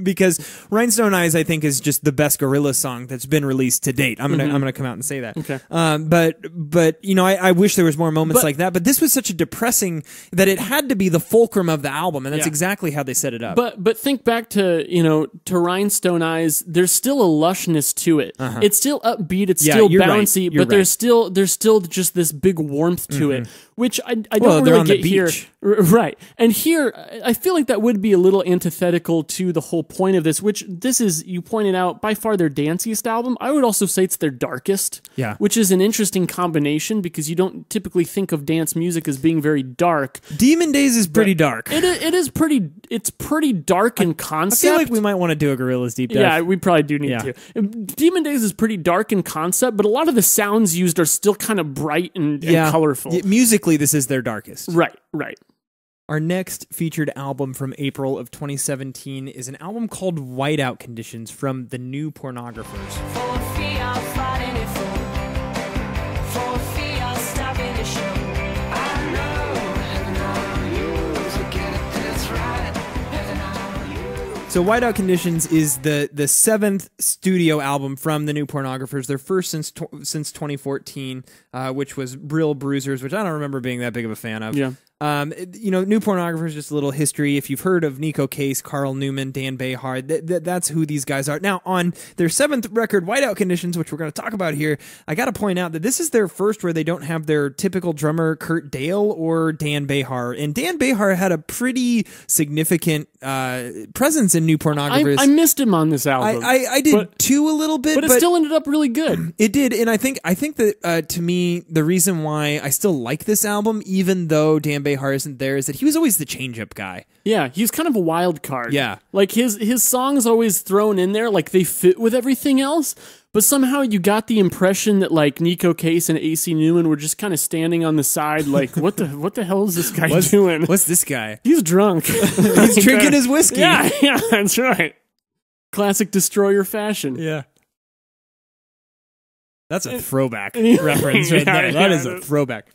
S1: Because Rhinestone Eyes, I think, is just the best Gorillaz song that's been released to date. I'm gonna come out and say that.
S2: Okay.
S1: But I wish there was more moments like that. But this was such a depressing that it had to be the fulcrum of the album, and that's exactly how they set it up.
S2: But think back to Rhinestone Eyes. There's still a lushness to it. It's still upbeat. It's still bouncy.
S1: Right.
S2: But there's still just this big warmth to it, which I don't
S1: they're
S2: really
S1: on
S2: get
S1: the
S2: here.
S1: beach.
S2: Right. And here, I feel like that would be a little antithetical to the whole point of this, which this is, you pointed out, by far their danciest album. I would also say it's their darkest, which is an interesting combination because you don't typically think of dance music as being very dark.
S1: Demon Days is pretty dark.
S2: It's pretty dark in concept.
S1: I feel like we might want to do a Gorillaz deep dive.
S2: Yeah, we probably do need to. Demon Days is pretty dark in concept, but a lot of the sounds used are still kind of bright and colorful.
S1: Musically, this is their darkest.
S2: Right.
S1: Our next featured album from April of 2017 is an album called Whiteout Conditions from the New Pornographers.
S4: For fear of fighting it for fear of stopping the show. I know you to get this right.
S1: So Whiteout Conditions is the 7th studio album from the New Pornographers, their first since 2014, which was Brill Bruisers, which I don't remember being that big of a fan of.
S2: Yeah.
S1: New Pornographers, just a little history. If you've heard of Nico Case, Carl Newman, Dan Behar, that's who these guys are. Now, on their 7th record, Whiteout Conditions, which we're going to talk about here, I got to point out that this is their first where they don't have their typical drummer Kurt Dale or Dan Behar. And Dan Behar had a pretty significant presence in New Pornographers.
S2: I missed him on this album.
S1: I did too a little bit,
S2: but it still ended up really good.
S1: It did, and I think that to me, the reason why I still like this album, even though Dan Behar isn't there, is that he was always the change-up guy.
S2: Yeah, he's kind of a wild card.
S1: Yeah.
S2: Like his songs always thrown in there, like they fit with everything else, but somehow you got the impression that like Nico Case and AC Newman were just kind of standing on the side like, what the hell is this guy doing?
S1: What's this guy?
S2: He's drunk.
S1: He's drinking his whiskey.
S2: Yeah, that's right. Classic Destroyer fashion.
S1: Yeah. That's a throwback reference right there. That is a throwback.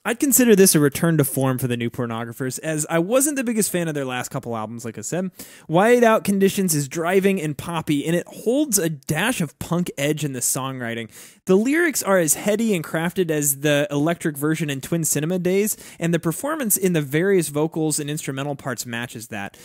S1: I'd consider this a return to form for the New Pornographers, as I wasn't the biggest fan of their last couple albums, like I said. Whiteout Conditions is driving and poppy, and it holds a dash of punk edge in the songwriting. The lyrics are as heady and crafted as the electric version in Twin Cinema days, and the performance in the various vocals and instrumental parts matches that.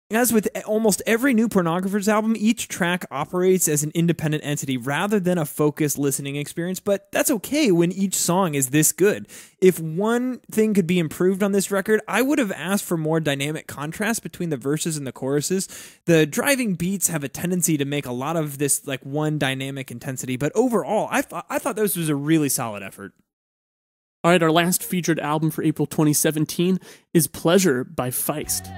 S1: As with almost every New Pornographers album, each track operates as an independent entity rather than a focused listening experience, but that's okay when each song is this good. If one thing could be improved on this record, I would have asked for more dynamic contrast between the verses and the choruses. The driving beats have a tendency to make a lot of this like one dynamic intensity, but overall, I thought this was a really solid effort.
S2: All right, our last featured album for April 2017 is Pleasure by Feist.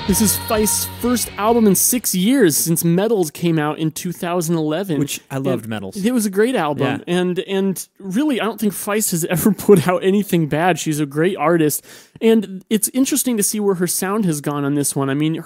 S2: This is Feist's first album in 6 years since Metals came out in 2011.
S1: Which I loved Metals.
S2: It was a great album.
S1: Yeah.
S2: And really, I don't think Feist has ever put out anything bad. She's a great artist. And it's interesting to see where her sound has gone on this one. I mean,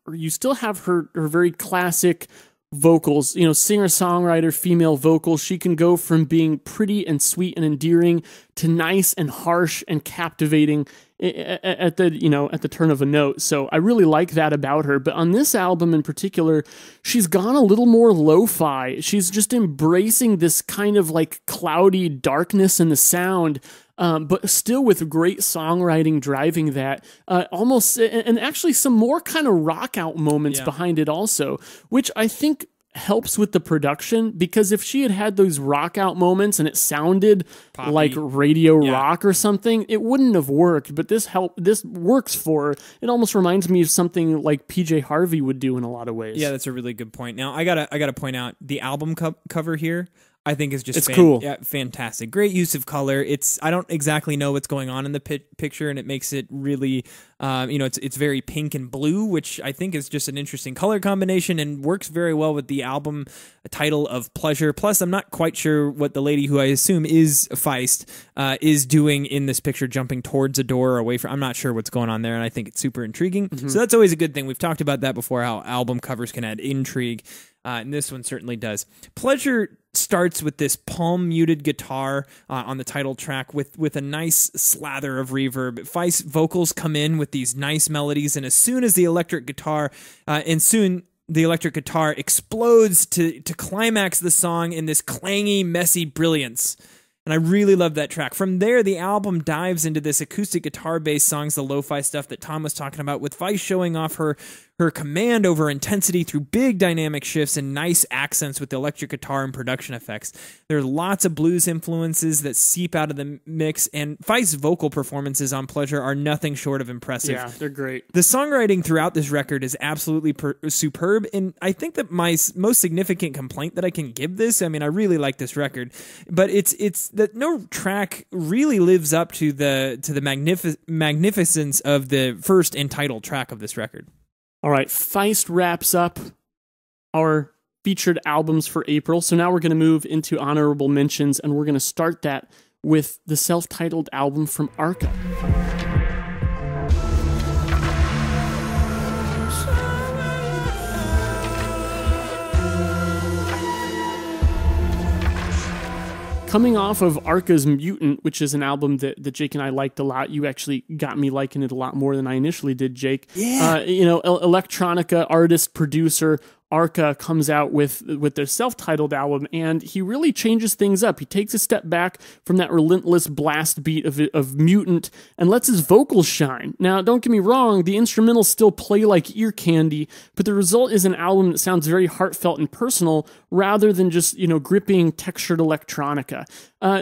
S2: you still have her very classic vocals, you know, singer-songwriter, female vocals. She can go from being pretty and sweet and endearing to nice and harsh and captivating at the turn of a note. So I really like that about her. But on this album in particular, she's gone a little more lo-fi. She's just embracing this kind of like cloudy darkness in the sound, but still with great songwriting driving that, almost, and actually some more kind of rock out moments behind it also, which I think helps with the production, because if she had those rock out moments and it sounded poppy, like radio rock or something, it wouldn't have worked. But this works for her. It almost reminds me of something like PJ Harvey would do in a lot of ways.
S1: Yeah, that's a really good point. Now I gotta point out the album cover here. I think is just
S2: cool.
S1: Yeah, fantastic. Great use of color. I don't exactly know what's going on in the picture, and it makes it really, it's very pink and blue, which I think is just an interesting color combination and works very well with the album title of Pleasure. Plus, I'm not quite sure what the lady, who I assume is Feist, is doing in this picture, jumping towards a door or away from. I'm not sure what's going on there, and I think it's super intriguing. Mm-hmm. So that's always a good thing. We've talked about that before, how album covers can add intrigue. And this one certainly does. Pleasure starts with this palm muted guitar on the title track with a nice slather of reverb. Feist's vocals come in with these nice melodies, and as soon as the electric guitar, explodes to climax the song in this clangy, messy brilliance. And I really love that track. From there, the album dives into this acoustic guitar-based songs, the lo-fi stuff that Tom was talking about, with Feist showing off her command over intensity through big dynamic shifts and nice accents with the electric guitar and production effects. There are lots of blues influences that seep out of the mix, and Feist's vocal performances on Pleasure are nothing short of impressive.
S2: Yeah, they're great. The
S1: songwriting throughout this record is absolutely superb, and I think that my most significant complaint that I can give this, I mean, I really like this record, but it's that no track really lives up to the magnificence of the first and title track of this record.
S2: All right, Feist wraps up our featured albums for April. So now we're going to move into honorable mentions, and we're going to start that with the self-titled album from Arca. Coming off of Arca's Mutant, which is an album that Jake and I liked a lot. You actually got me liking it a lot more than I initially did, Jake.
S1: Yeah.
S2: Electronica artist, producer, Arca comes out with their self-titled album, and he really changes things up. He takes a step back from that relentless blast beat of Mutant and lets his vocals shine. Now, don't get me wrong, the instrumentals still play like ear candy, but the result is an album that sounds very heartfelt and personal rather than just, gripping textured electronica.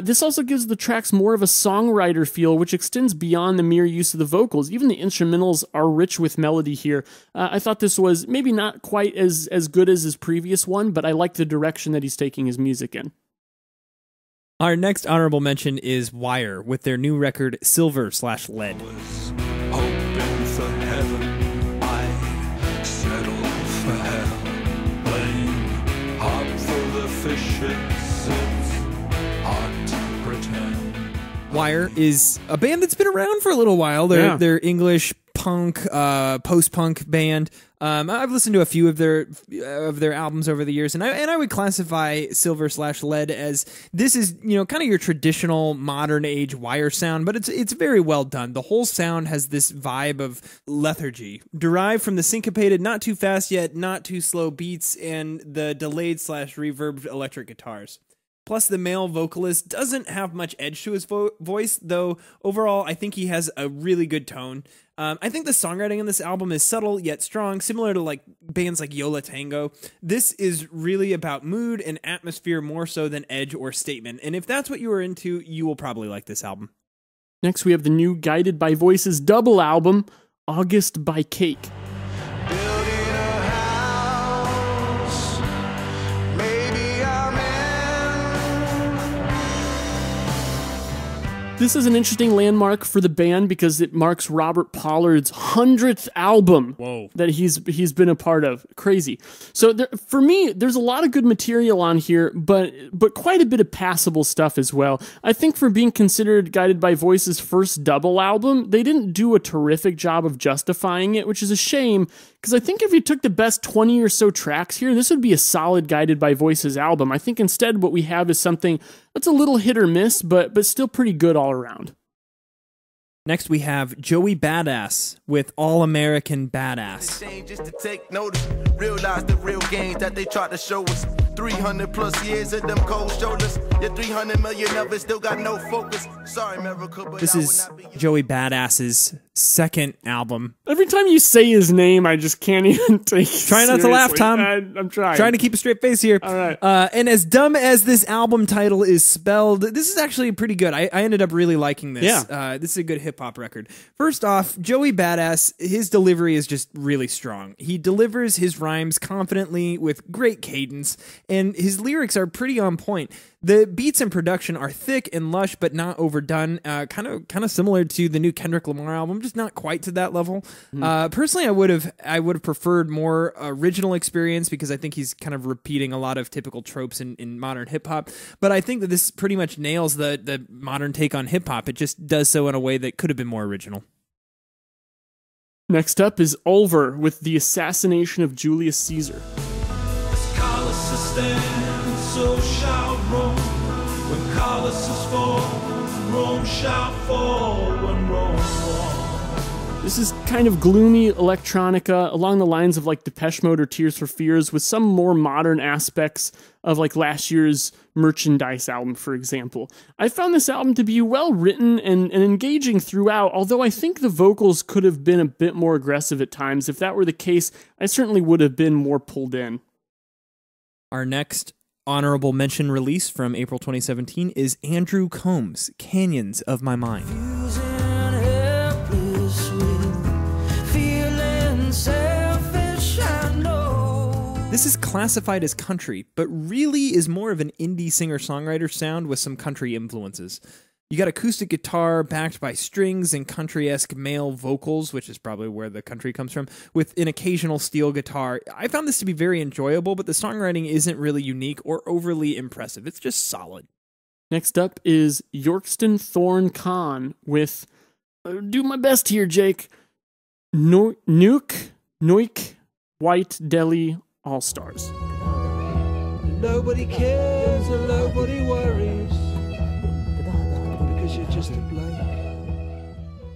S2: This also gives the tracks more of a songwriter feel, which extends beyond the mere use of the vocals. Even the instrumentals are rich with melody here. I thought this was maybe not quite as good as his previous one, but I like the direction that he's taking his music in.
S1: Our next honorable mention is Wire with their new record Silver/Lead.
S5: Hoping for heaven, I settle for hell. Blame hard for the fishes, it's hard to pretend.
S1: Wire is a band that's been around for a little while. They're English punk, post-punk band. I've listened to a few of their albums over the years, and I would classify Silver/Lead as this is kind of your traditional modern age Wire sound, but it's very well done. The whole sound has this vibe of lethargy, derived from the syncopated, not too fast yet not too slow beats and the delayed/reverbed electric guitars. Plus, the male vocalist doesn't have much edge to his voice, though overall, I think he has a really good tone. I think the songwriting on this album is subtle yet strong, similar to bands like Yola Tango. This is really about mood and atmosphere more so than edge or statement. And if that's what you are into, you will probably like this album.
S2: Next, we have the new Guided by Voices double album, August by Cake. This is an interesting landmark for the band because it marks Robert Pollard's 100th album that he's been a part of. Crazy. So for me, there's a lot of good material on here, but quite a bit of passable stuff as well. I think for being considered Guided by Voice's first double album, they didn't do a terrific job of justifying it, which is a shame, because I think if you took the best 20 or so tracks here, this would be a solid Guided by Voices album. I think instead what we have is something that's a little hit or miss, but still pretty good all around.
S1: Next, we have Joey Badass with All American Badass.
S6: Just to take notice, realize the real gains that they try to show us. 300 plus years of them cold shoulders. Your 300 million of it still got no focus. Sorry, America, but
S1: this is Joey Badass's second album.
S2: Every time you say his name, I just can't even take it
S1: Try not to laugh, Tom.
S2: I'm trying.
S1: Trying to keep a straight face here.
S2: All right.
S1: And as dumb as this album title is spelled, this is actually pretty good. I ended up really liking this.
S2: Yeah.
S1: This is a good hip-hop record. First off, Joey Badass, his delivery is just really strong. He delivers his rhymes confidently with great cadence, and his lyrics are pretty on point. The beats and production are thick and lush, but not overdone. Kind of similar to the new Kendrick Lamar album, just not quite to that level. Personally, I would have preferred more original experience because I think he's kind of repeating a lot of typical tropes in modern hip hop. But I think that this pretty much nails the modern take on hip hop. It just does so in a way that could have been more original.
S2: Next up is Ulver with The Assassination of Julius Caesar.
S5: So shall Rome, when Colossus falls, Rome shall fall when Rome falls.
S2: This is kind of gloomy electronica along the lines of like Depeche Mode or Tears for Fears, with some more modern aspects of like last year's Merchandise album, for example. I found this album to be well written and engaging throughout, although I think the vocals could have been a bit more aggressive at times. If that were the case, I certainly would have been more pulled in.
S1: Our next honorable mention release from April 2017 is Andrew Combs' Canyons of My Mind. This is classified as country, but really is more of an indie singer-songwriter sound with some country influences. You got acoustic guitar backed by strings and country-esque male vocals, which is probably where the country comes from, with an occasional steel guitar. I found this to be very enjoyable, but the songwriting isn't really unique or overly impressive. It's just solid.
S2: Next up is Yorkston Thorne Khan with, do my best here, Jake, Neuk, White Delhi All-Stars.
S7: Nobody cares and nobody worries. You're just a blank.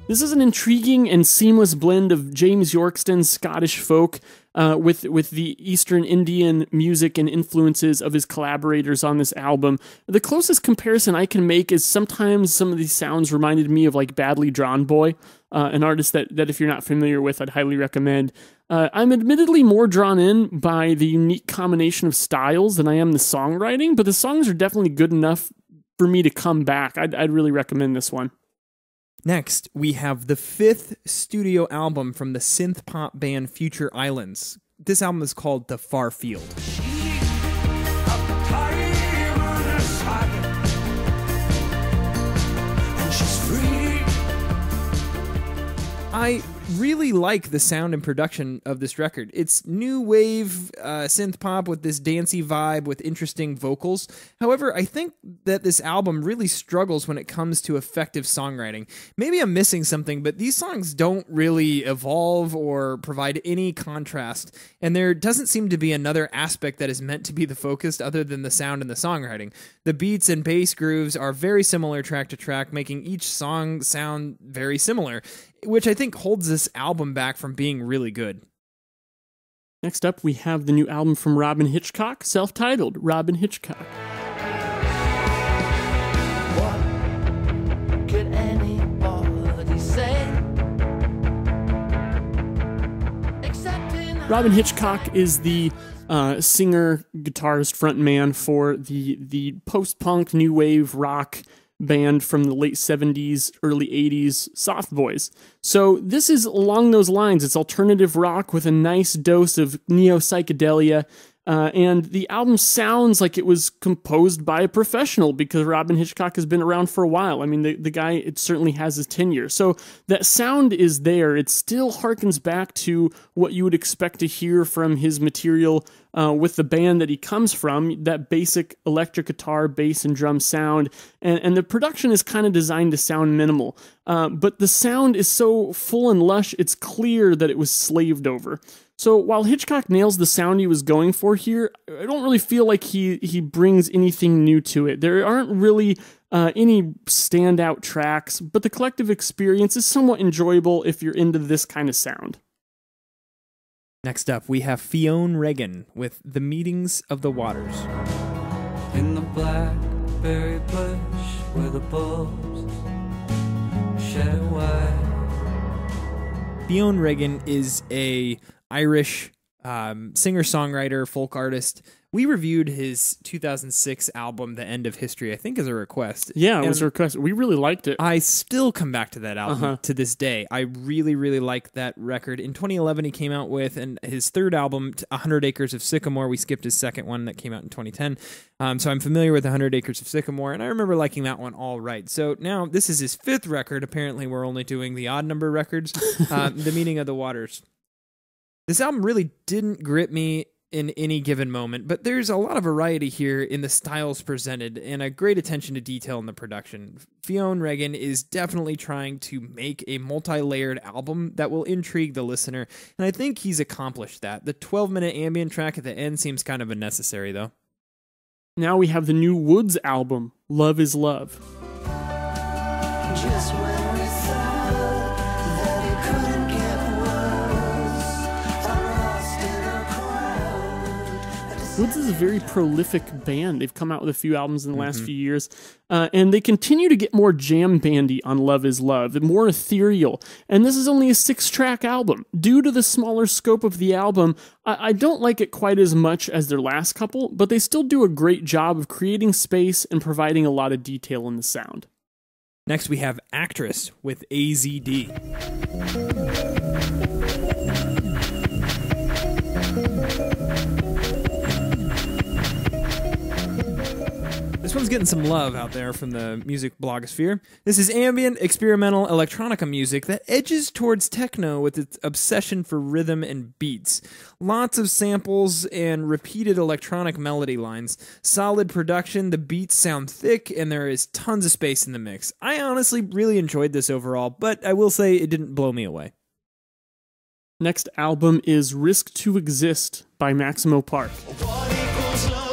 S2: This is an intriguing and seamless blend of James Yorkston's Scottish folk with the Eastern Indian music and influences of his collaborators on this album. The closest comparison I can make is sometimes some of these sounds reminded me of like Badly Drawn Boy, an artist that if you're not familiar with, I'd highly recommend. I'm admittedly more drawn in by the unique combination of styles than I am the songwriting, but the songs are definitely good enough for me to come back. I'd really recommend this one.
S1: Next, we have the 5th studio album from the synth pop band Future Islands. This album is called The Far Field. I really like the sound and production of this record. It's new wave synth pop with this dancey vibe with interesting vocals. However, I think that this album really struggles when it comes to effective songwriting. Maybe I'm missing something, but these songs don't really evolve or provide any contrast, and there doesn't seem to be another aspect that is meant to be the focus other than the sound and the songwriting. The beats and bass grooves are very similar track to track, making each song sound very similar, which I think holds this album back from being really good.
S2: Next up, we have the new album from Robyn Hitchcock, self-titled Robyn Hitchcock.
S4: What could anybody say?
S2: Robyn Hitchcock is the singer, guitarist, frontman for the post-punk, new wave rock band from the late 70s, early 80s, Soft Boys. So this is along those lines. It's alternative rock with a nice dose of neo-psychedelia. And the album sounds like it was composed by a professional because Robyn Hitchcock has been around for a while. I mean, the guy, it certainly has his tenure. So that sound is there. It still harkens back to what you would expect to hear from his material with the band that he comes from, that basic electric guitar, bass, and drum sound. And the production is kind of designed to sound minimal. But the sound is so full and lush, it's clear that it was slaved over. So while Hitchcock nails the sound he was going for here, I don't really feel like he brings anything new to it. There aren't really any standout tracks, but the collective experience is somewhat enjoyable if you're into this kind of sound.
S1: Next up, we have Fionn Regan with The Meetings of the Waters.
S7: In the blackberry bush where the bulbs shed white.
S1: Fionn Regan is a Irish singer-songwriter, folk artist. We reviewed his 2006 album, The End of History, I think as a request.
S2: Yeah, it was a request. We really liked it.
S1: I still come back to that album to this day. I really, really like that record. In 2011, he came out with his third album, 100 Acres of Sycamore. We skipped his second one that came out in 2010. So I'm familiar with 100 Acres of Sycamore, and I remember liking that one all right. So now this is his fifth record. Apparently, we're only doing the odd number records. The Meeting of the Waters. This album really didn't grip me in any given moment, but there's a lot of variety here in the styles presented and a great attention to detail in the production. Fionn Regan is definitely trying to make a multi-layered album that will intrigue the listener, and I think he's accomplished that. The 12-minute ambient track at the end seems kind of unnecessary, though.
S2: Now we have the new Woods album, Love is Love.
S4: Just when we thought that it couldn't get worse, I'm lost in a crowd.
S2: Woods is a very prolific band. They've come out with a few albums in the last few years, and they continue to get more jam bandy on Love is Love, more ethereal. And this is only a 6-track album. Due to the smaller scope of the album, I don't like it quite as much as their last couple, but they still do a great job of creating space and providing a lot of detail in the sound.
S1: Next, we have Actress with AZD. This one's getting some love out there from the music blogosphere. This is ambient, experimental electronica music that edges towards techno with its obsession for rhythm and beats. Lots of samples and repeated electronic melody lines. Solid production, the beats sound thick, and there is tons of space in the mix. I honestly really enjoyed this overall, but I will say it didn't blow me away.
S2: Next album is Risk to Exist by Maximo Park.
S5: What equals love?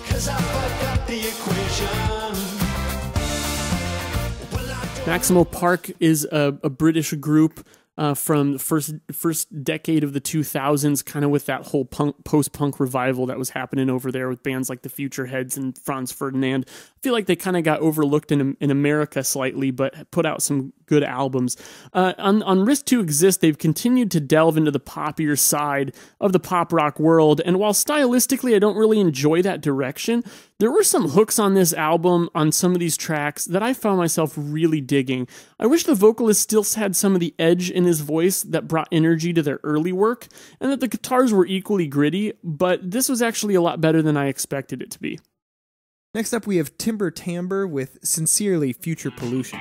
S5: 'Cause I forgot the equation.
S2: Maximo Park is a British group from the first decade of the 2000s, kind of with that whole post-punk revival that was happening over there with bands like the Future Heads and Franz Ferdinand. I feel like they kind of got overlooked in America slightly, but put out some good albums. On Risk to Exist, they've continued to delve into the poppier side of the pop rock world, and while stylistically I don't really enjoy that direction, there were some hooks on this album, on some of these tracks, that I found myself really digging. I wish the vocalist still had some of the edge in his voice that brought energy to their early work, and that the guitars were equally gritty, but this was actually a lot better than I expected it to be.
S1: Next up, we have Timbre with Sincerely Future Pollution.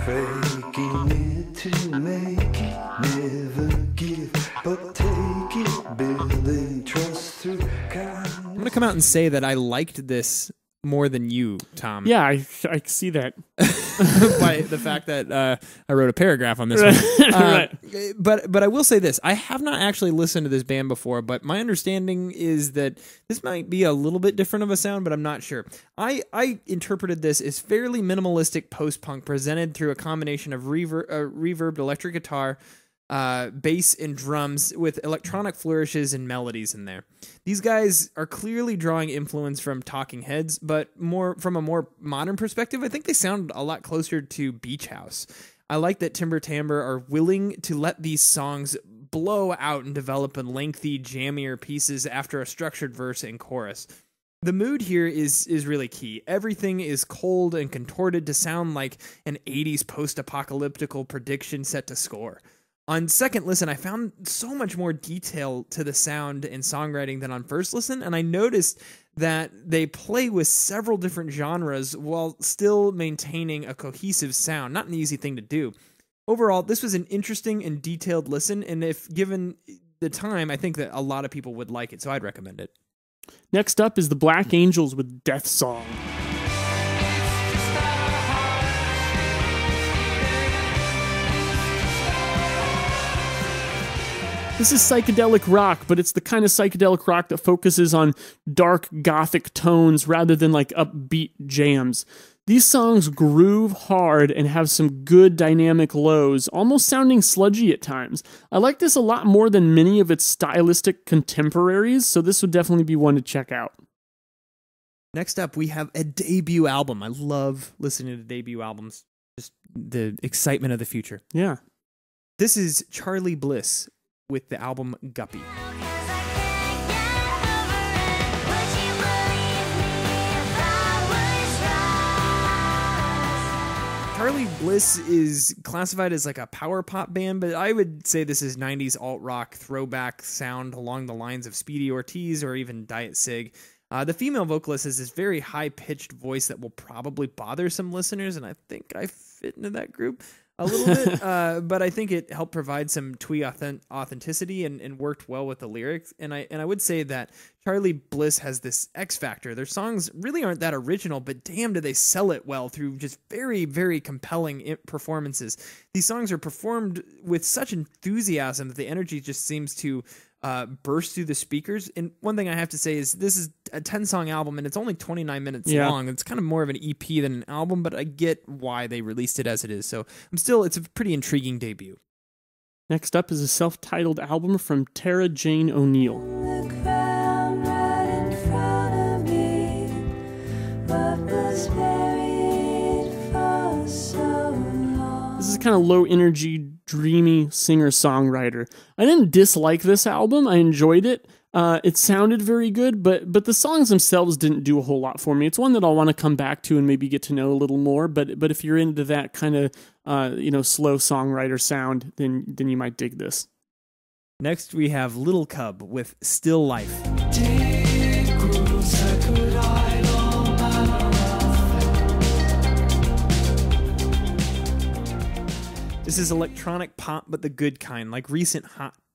S7: Faking it to make it, never give, but take it, building trust through kindness.
S1: I'm going to come out and say that I liked this more than you, Tom.
S2: Yeah, I see that.
S1: By the fact that I wrote a paragraph on this one.
S2: Right.
S1: But I will say this. I have not actually listened to this band before, but my understanding is that this might be a little bit different of a sound, but I'm not sure. I interpreted this as fairly minimalistic post-punk presented through a combination of reverbed electric guitar, bass and drums with electronic flourishes and melodies in there. These guys are clearly drawing influence from Talking Heads, but from a more modern perspective, I think they sound a lot closer to Beach House. I like that Timbre are willing to let these songs blow out and develop in lengthy, jammier pieces after a structured verse and chorus. The mood here is really key. Everything is cold and contorted to sound like an 80s post-apocalyptical prediction set to score. On second listen, I found so much more detail to the sound and songwriting than on first listen, and I noticed that they play with several different genres while still maintaining a cohesive sound. Not an easy thing to do. Overall, this was an interesting and detailed listen, and if given the time, I think that a lot of people would like it, so I'd recommend it.
S2: Next up is the Black Angels with Death Song. This is psychedelic rock, but it's the kind of psychedelic rock that focuses on dark gothic tones rather than like upbeat jams. These songs groove hard and have some good dynamic lows, almost sounding sludgy at times. I like this a lot more than many of its stylistic contemporaries, so this would definitely be one to check out.
S1: Next up, we have a debut album. I love listening to debut albums. Just the excitement of the future.
S2: Yeah.
S1: This is Charly Bliss with the album Guppy. Charly Bliss is classified as like a power pop band, but I would say this is 90s alt-rock throwback sound along the lines of Speedy Ortiz or even Diet Sig. The female vocalist has this very high-pitched voice that will probably bother some listeners, and I think I fit into that group a little bit, but I think it helped provide some twee authenticity and worked well with the lyrics. And I would say that Charly Bliss has this X factor. Their songs really aren't that original, but damn, do they sell it well through just very, very compelling performances. These songs are performed with such enthusiasm that the energy just seems to burst through the speakers. And one thing I have to say is this is a 10-song album and it's only 29 minutes long. It's kind of more of an EP than an album, but I get why they released it as it is. So it's a pretty intriguing debut.
S2: Next up is a self-titled album from Tara Jane O'Neill. This is kind of low-energy, dreamy singer-songwriter. I didn't dislike this album. I enjoyed it. It sounded very good, but the songs themselves didn't do a whole lot for me. It's one that I'll want to come back to and maybe get to know a little more. But if you're into that kind of slow songwriter sound, then you might dig this.
S1: Next, we have Little Cub with Still Life. This is electronic pop, but the good kind, like recent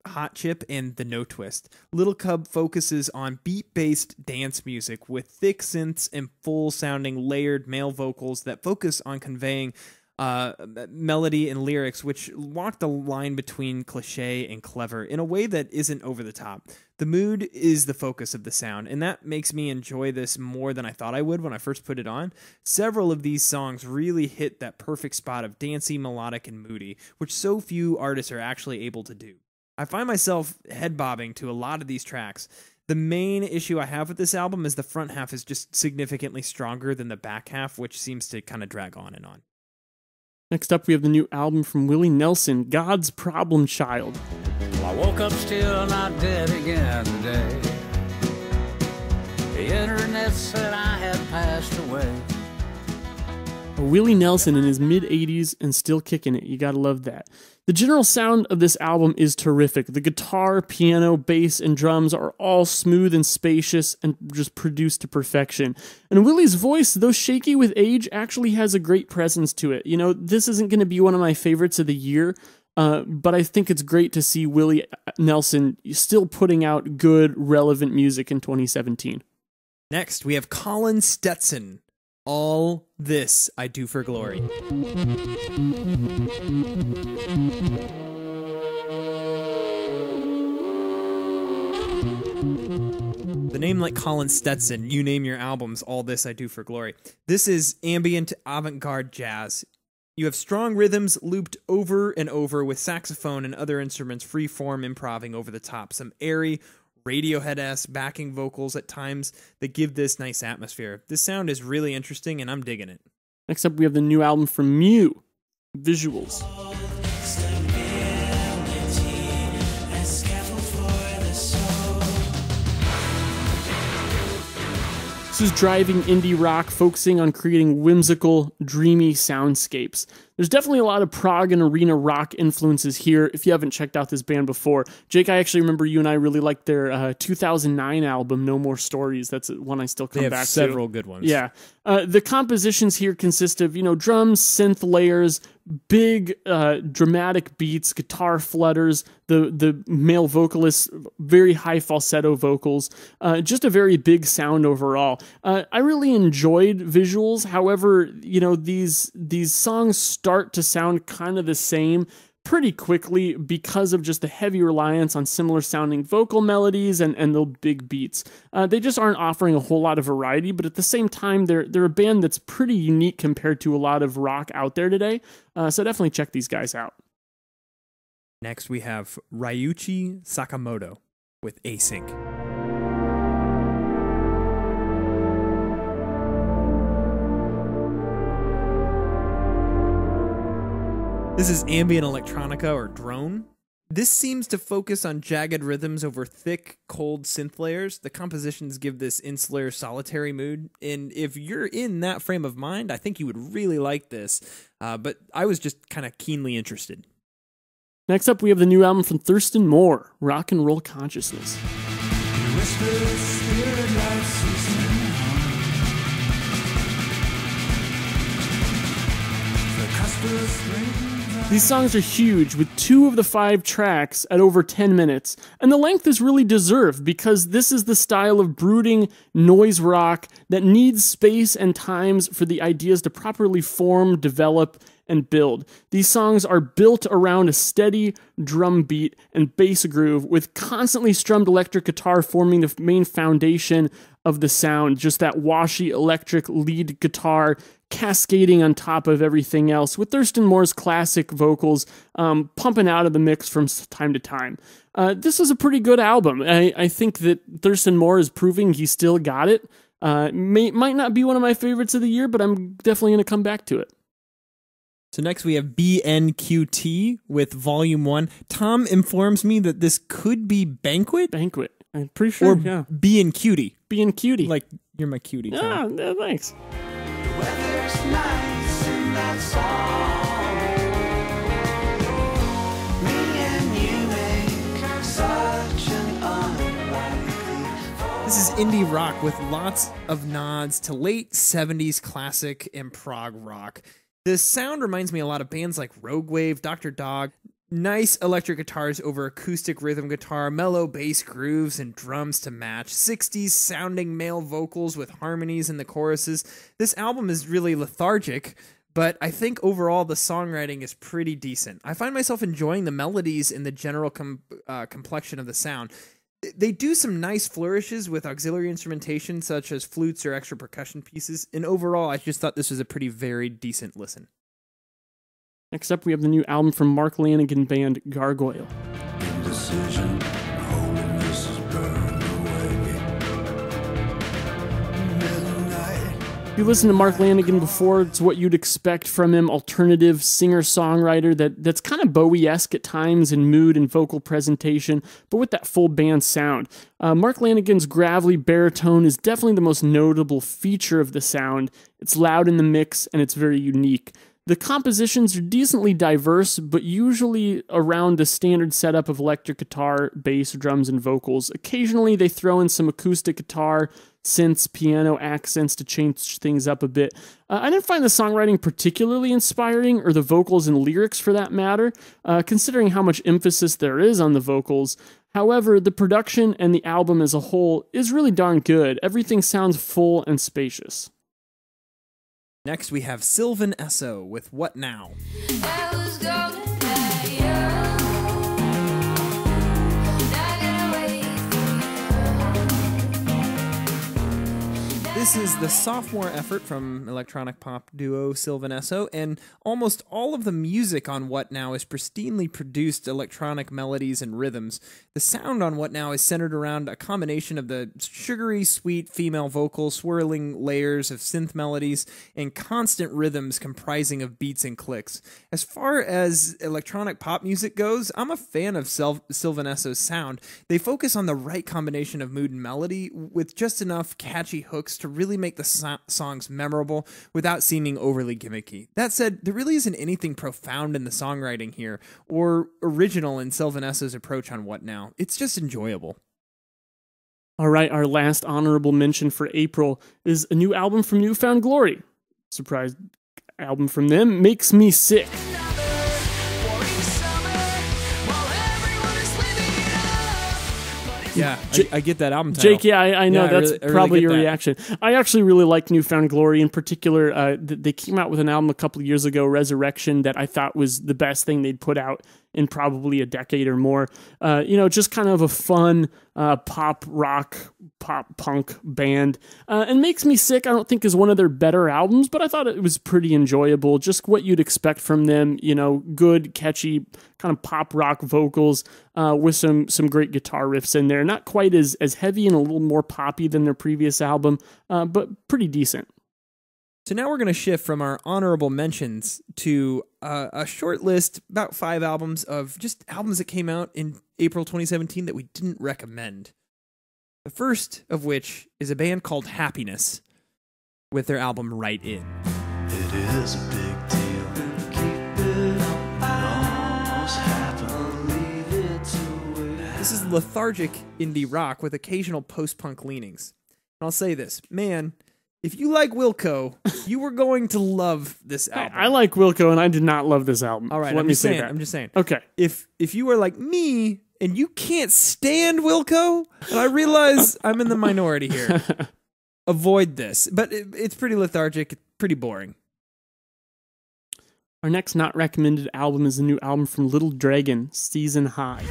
S1: Hot Chip and the No Twist. Little Cub focuses on beat-based dance music with thick synths and full-sounding layered male vocals that focus on conveying melody and lyrics, which walk the line between cliche and clever in a way that isn't over the top. The mood is the focus of the sound, and that makes me enjoy this more than I thought I would when I first put it on. Several of these songs really hit that perfect spot of dancey, melodic, and moody, which so few artists are actually able to do. I find myself head bobbing to a lot of these tracks. The main issue I have with this album is the front half is just significantly stronger than the back half, which seems to kind of drag on and on.
S2: Next up, we have the new album from Willie Nelson, God's Problem Child.
S8: Well, I woke up still not dead again today. The internet said I had passed away.
S2: Willie Nelson in his mid-80s and still kicking it. You gotta love that. The general sound of this album is terrific. The guitar, piano, bass, and drums are all smooth and spacious and just produced to perfection. And Willie's voice, though shaky with age, actually has a great presence to it. You know, this isn't going to be one of my favorites of the year, but I think it's great to see Willie Nelson still putting out good, relevant music in 2017.
S1: Next, we have Colin Stetson. All This I Do for Glory. The name like Colin Stetson, you name your albums, All This I Do for Glory. This is ambient avant-garde jazz. You have strong rhythms looped over and over with saxophone and other instruments free-form improvising over the top. Some airy, Radiohead-esque backing vocals at times that give this nice atmosphere. This sound is really interesting and I'm digging it.
S2: Next up, we have the new album from Mew, Visuals. This is driving indie rock, focusing on creating whimsical, dreamy soundscapes. There's There's definitely a lot of prog and arena rock influences here if you haven't checked out this band before. Jake, I actually remember you and I really liked their 2009 album, No More Stories. That's one I still come back to.
S1: Several good ones.
S2: Yeah. The compositions here consist of, drums, synth layers, big dramatic beats, guitar flutters, the male vocalists, very high falsetto vocals, just a very big sound overall. I really enjoyed visuals. However, these songs start to sound kind of the same pretty quickly because of just the heavy reliance on similar sounding vocal melodies and the big beats. They just aren't offering a whole lot of variety, but at the same time, they're a band that's pretty unique compared to a lot of rock out there today. So definitely check these guys out.
S1: Next, we have Ryuichi Sakamoto with Async. This is ambient electronica or drone. This seems to focus on jagged rhythms over thick, cold synth layers. The compositions give this insular, solitary mood, and if you're in that frame of mind, I think you would really like this, but I was just kind of keenly interested.
S2: Next up, we have the new album from Thurston Moore, Rock and Roll Consciousness. These songs are huge, with 2 of the 5 tracks at over 10 minutes, and the length is really deserved because this is the style of brooding noise rock that needs space and times for the ideas to properly form, develop, and build. These songs are built around a steady drum beat and bass groove, with constantly strummed electric guitar forming the main foundation of the sound, just that washy electric lead guitar cascading on top of everything else, with Thurston Moore's classic vocals pumping out of the mix from time to time. This is a pretty good album. I think that Thurston Moore is proving he still got it. Might not be one of my favorites of the year, but I'm definitely going to come back to it.
S1: So next we have BNQT with Volume 1. Tom informs me that this could be Banquet?
S2: Banquet. I'm pretty sure,
S1: or
S2: yeah.
S1: Being Cutie.
S2: Being Cutie.
S1: Like, you're my cutie, Tom.
S2: Yeah, thanks.
S4: Weather's nice in that song. Me and you make such an unlikely.
S1: This is indie rock with lots of nods to late 70s classic and prog rock. The sound reminds me a lot of bands like Rogue Wave, Dr. Dog. Nice electric guitars over acoustic rhythm guitar, mellow bass grooves and drums to match, 60s sounding male vocals with harmonies in the choruses. This album is really lethargic, but I think overall the songwriting is pretty decent. I find myself enjoying the melodies and the general complexion of the sound. They do some nice flourishes with auxiliary instrumentation such as flutes or extra percussion pieces, and overall I just thought this was a pretty varied, decent listen.
S2: Next up, we have the new album from Mark Lanegan band Gargoyle.
S5: Indecision, holiness is burned away. Midnight.
S2: If you listened to Mark Lanegan before, it's what you'd expect from him, alternative singer-songwriter that's kind of Bowie-esque at times in mood and vocal presentation, but with that full band sound. Mark Lanegan's gravelly baritone is definitely the most notable feature of the sound. It's loud in the mix, and it's very unique. The compositions are decently diverse, but usually around the standard setup of electric guitar, bass, drums, and vocals. Occasionally, they throw in some acoustic guitar, synths, piano accents to change things up a bit. I didn't find the songwriting particularly inspiring, or the vocals and lyrics for that matter, considering how much emphasis there is on the vocals. However, the production and the album as a whole is really darn good. Everything sounds full and spacious.
S1: Next, we have Sylvan Esso with What Now? This is the sophomore effort from electronic pop duo Sylvan Esso, and almost all of the music on What Now is pristinely produced electronic melodies and rhythms. The sound on What Now is centered around a combination of the sugary, sweet female vocals, swirling layers of synth melodies, and constant rhythms comprising of beats and clicks. As far as electronic pop music goes, I'm a fan of Sylvan Esso's sound. They focus on the right combination of mood and melody, with just enough catchy hooks to really make the songs memorable without seeming overly gimmicky. That said, there really isn't anything profound in the songwriting here or original in Sylvanesso's approach on What Now. It's just enjoyable.
S2: All right, our last honorable mention for April is a new album from New Found Glory. Surprise album from them, Makes Me Sick.
S1: Yeah, I get that album title.
S2: Jake, yeah, I know. That's
S1: I really
S2: probably
S1: get
S2: your
S1: that.
S2: reaction. I actually really liked New Found Glory. In particular, they came out with an album a couple of years ago, Resurrection, that I thought was the best thing they'd put out in probably a decade or more. Just kind of a fun pop rock, pop punk band. And Makes Me Sick, I don't think is one of their better albums, but I thought it was pretty enjoyable. Just what you'd expect from them, good, catchy, kind of pop rock vocals with some great guitar riffs in there. Not quite as heavy and a little more poppy than their previous album, but pretty decent.
S1: So now we're going to shift from our honorable mentions to a short list, about 5 albums of just albums that came out in April 2017 that we didn't recommend. The first of which is a band called Happiness with their album Right In.
S7: It is a big deal. Keep it up, almost have to leave it to wait.
S1: This is lethargic indie rock with occasional post-punk leanings. And I'll say this, man, if you like Wilco, you were going to love this album.
S2: I like Wilco, and I did not love this album.
S1: All right,
S2: so let me say that.
S1: I'm just saying.
S2: Okay.
S1: If you are like me and you can't stand Wilco, and I realize I'm in the minority here, avoid this. But it's pretty lethargic, pretty boring.
S2: Our next not recommended album is a new album from Little Dragon, Season High.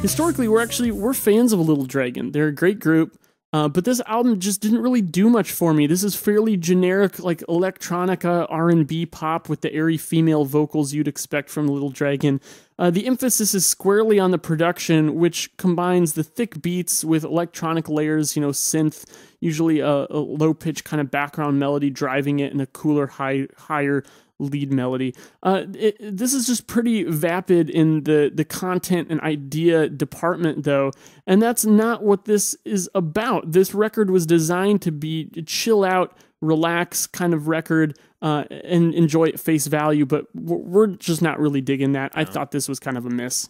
S2: Historically, we're fans of Little Dragon. They're a great group, but this album just didn't really do much for me. This is fairly generic, like electronica R&B pop with the airy female vocals you'd expect from Little Dragon. The emphasis is squarely on the production, which combines the thick beats with electronic layers, synth, usually a low-pitch kind of background melody driving it, and a cooler, higher lead melody. This is just pretty vapid in the content and idea department, though, and that's not what this is about. This record was designed to be a chill out, relax kind of record, and enjoy it face value, but we're just not really digging that. I thought this was kind of a miss.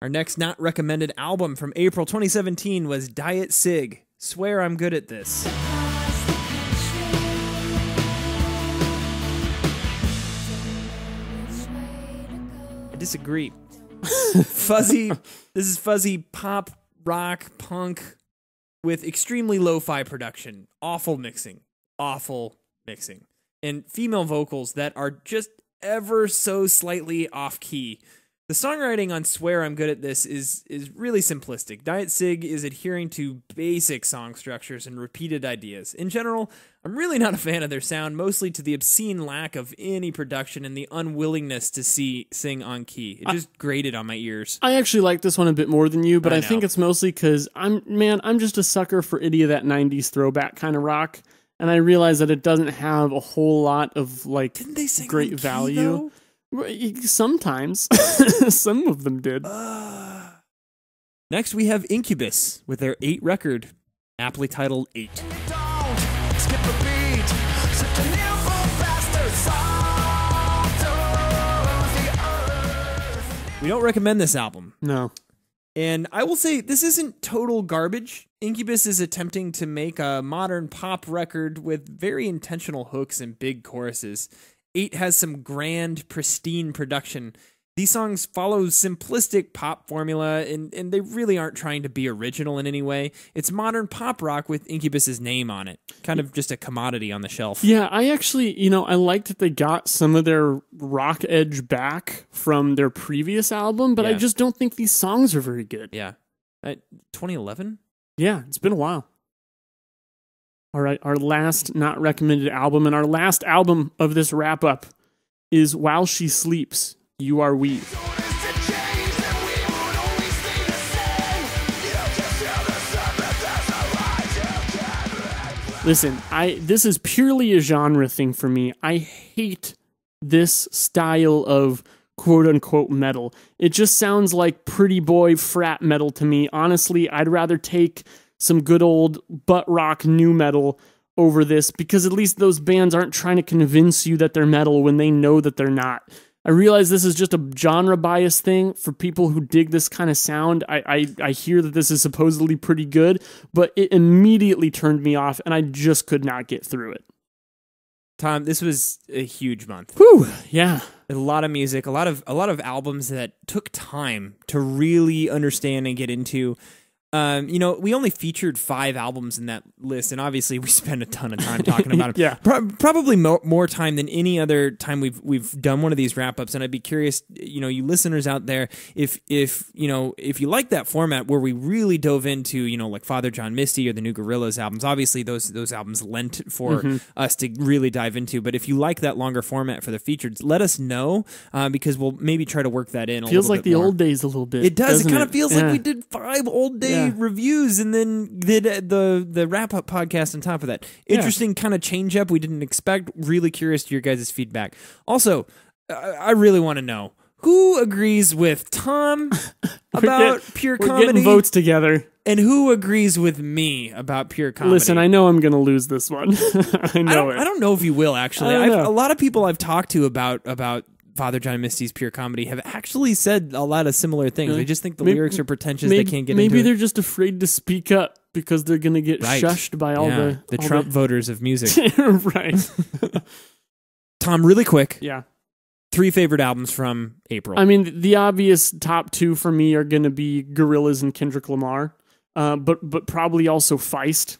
S1: Our next not recommended album from April 2017 was Diet Sig, Swear I'm Good at This. Disagree. This is fuzzy pop, rock, punk with extremely lo-fi production, awful mixing, and female vocals that are just ever so slightly off-key. The songwriting on Swear I'm Good at This is really simplistic. Diet Sig is adhering to basic song structures and repeated ideas. In general, I'm really not a fan of their sound, mostly to the obscene lack of any production and the unwillingness to sing on key. It just grated on my ears.
S2: I actually like this one a bit more than you, but I
S1: know.
S2: think it's mostly because I'm just a sucker for any of that 90s throwback kind of rock, and I realize that it doesn't have a whole lot of
S1: Didn't they sing
S2: great
S1: on key,
S2: value.
S1: though?
S2: Sometimes. Some of them did.
S1: Next, we have Incubus with their 8 record, aptly titled 8.
S5: Don't skip a beat. Such a nimble bastard song to the earth.
S1: We don't recommend this album.
S2: No.
S1: And I will say, this isn't total garbage. Incubus is attempting to make a modern pop record with very intentional hooks and big choruses. 8 has some grand, pristine production. These songs follow simplistic pop formula, and they really aren't trying to be original in any way. It's modern pop rock with Incubus's name on it. Kind of just a commodity on the shelf.
S2: Yeah, I actually, I liked that they got some of their rock edge back from their previous album, but I
S1: Yeah.
S2: just don't think these songs are very good.
S1: Yeah. 2011?
S2: Yeah, it's been a while. All right, our last not recommended album, and our last album of this wrap-up is While She Sleeps, You Are We. Listen, this is purely a genre thing for me. I hate this style of quote-unquote metal. It just sounds like pretty boy frat metal to me. Honestly, I'd rather take some good old butt rock new metal over this, because at least those bands aren't trying to convince you that they're metal when they know that they're not. I realize this is just a genre bias thing for people who dig this kind of sound. I hear that this is supposedly pretty good, but it immediately turned me off, and I just could not get through it.
S1: Tom, this was a huge month.
S2: Whew, yeah.
S1: A lot of music, a lot of albums that took time to really understand and get into. We only featured 5 albums in that list, and obviously we spent a ton of time talking about them.
S2: Yeah.
S1: Probably more time than any other time we've done one of these wrap ups. And I'd be curious, you listeners out there, if you like that format where we really dove into, like Father John Misty or the new Gorillaz albums. Obviously, those albums lent for us to really dive into. But if you like that longer format for the featured, let us know, because we'll maybe try to work that in.
S2: Feels like the
S1: more.
S2: old days a little bit.
S1: It does. It kind of feels like
S2: Yeah.
S1: we did 5 old day reviews and then did the wrap up podcast on top of that. Interesting kind of change up we didn't expect. Really curious to your guys' feedback. Also, I really want to know who agrees with Tom about pure comedy.
S2: We're getting votes together.
S1: And who agrees with me about pure comedy?
S2: Listen, I know I'm going to lose this one. I know it.
S1: I don't know if you will, actually.
S2: I don't know.
S1: A lot of people I've talked to about Father John Misty's pure comedy have actually said a lot of similar things. They just think the lyrics are pretentious. They can't get into it.
S2: Maybe they're just afraid to speak up because they're going to get shushed by all the
S1: Trump voters of music.
S2: Right.
S1: Tom, really quick.
S2: Yeah.
S1: 3 favorite albums from April.
S2: I mean, the obvious top 2 for me are going to be Gorillaz and Kendrick Lamar, but probably also Feist.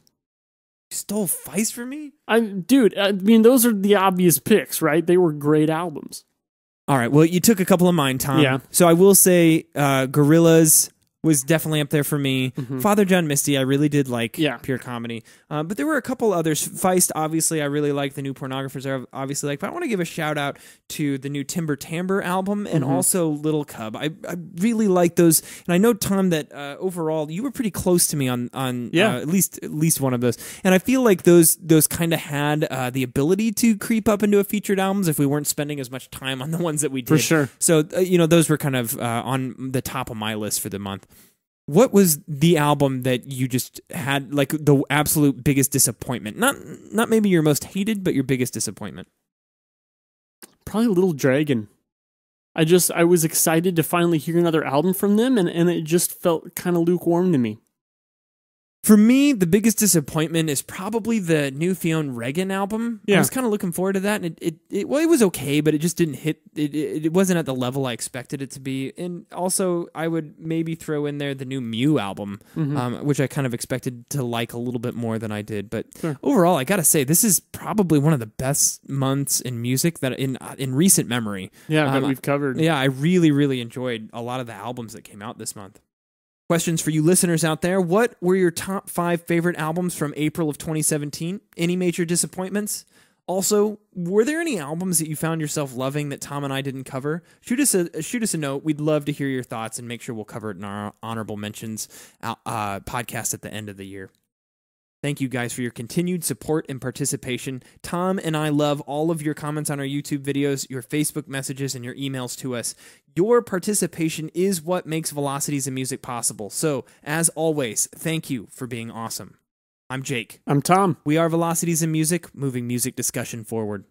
S1: You stole Feist from me?
S2: I mean, those are the obvious picks, right? They were great albums.
S1: All right. Well, you took a couple of mine, Tom.
S2: Yeah.
S1: So I will say Gorillaz was definitely up there for me.
S2: Mm-hmm.
S1: Father John Misty, I really did like pure comedy. But there were a couple others. Feist, obviously, I really like. The new Pornographers are obviously like. But I want to give a shout out to the new Timbre album and also Little Cub. I really like those. And I know, Tom, that overall you were pretty close to me on at least one of those. And I feel like those kind of had the ability to creep up into a featured albums if we weren't spending as much time on the ones that we did.
S2: For sure.
S1: So those were kind of on the top of my list for the month. What was the album that you just had like the absolute biggest disappointment? Not maybe your most hated, but your biggest disappointment.
S2: Probably Little Dragon. I was excited to finally hear another album from them, and it just felt kind of lukewarm to me.
S1: For me, the biggest disappointment is probably the new Fionn Regan album.
S2: Yeah.
S1: I was kind of looking forward to that, and it was okay, but it just didn't hit. It wasn't at the level I expected it to be. And also, I would maybe throw in there the new Mew album, which I kind of expected to like a little bit more than I did. But overall, I gotta say, this is probably one of the best months in music that in recent memory.
S2: Yeah, that we've covered.
S1: Yeah, I really, really enjoyed a lot of the albums that came out this month. Questions for you listeners out there. What were your top 5 favorite albums from April of 2017? Any major disappointments? Also, were there any albums that you found yourself loving that Tom and I didn't cover? Shoot us a note. We'd love to hear your thoughts and make sure we'll cover it in our honorable mentions podcast at the end of the year. Thank you guys for your continued support and participation. Tom and I love all of your comments on our YouTube videos, your Facebook messages, and your emails to us. Your participation is what makes Velocities in Music possible. So, as always, thank you for being awesome. I'm Jake.
S2: I'm Tom.
S1: We are Velocities in Music, moving music discussion forward.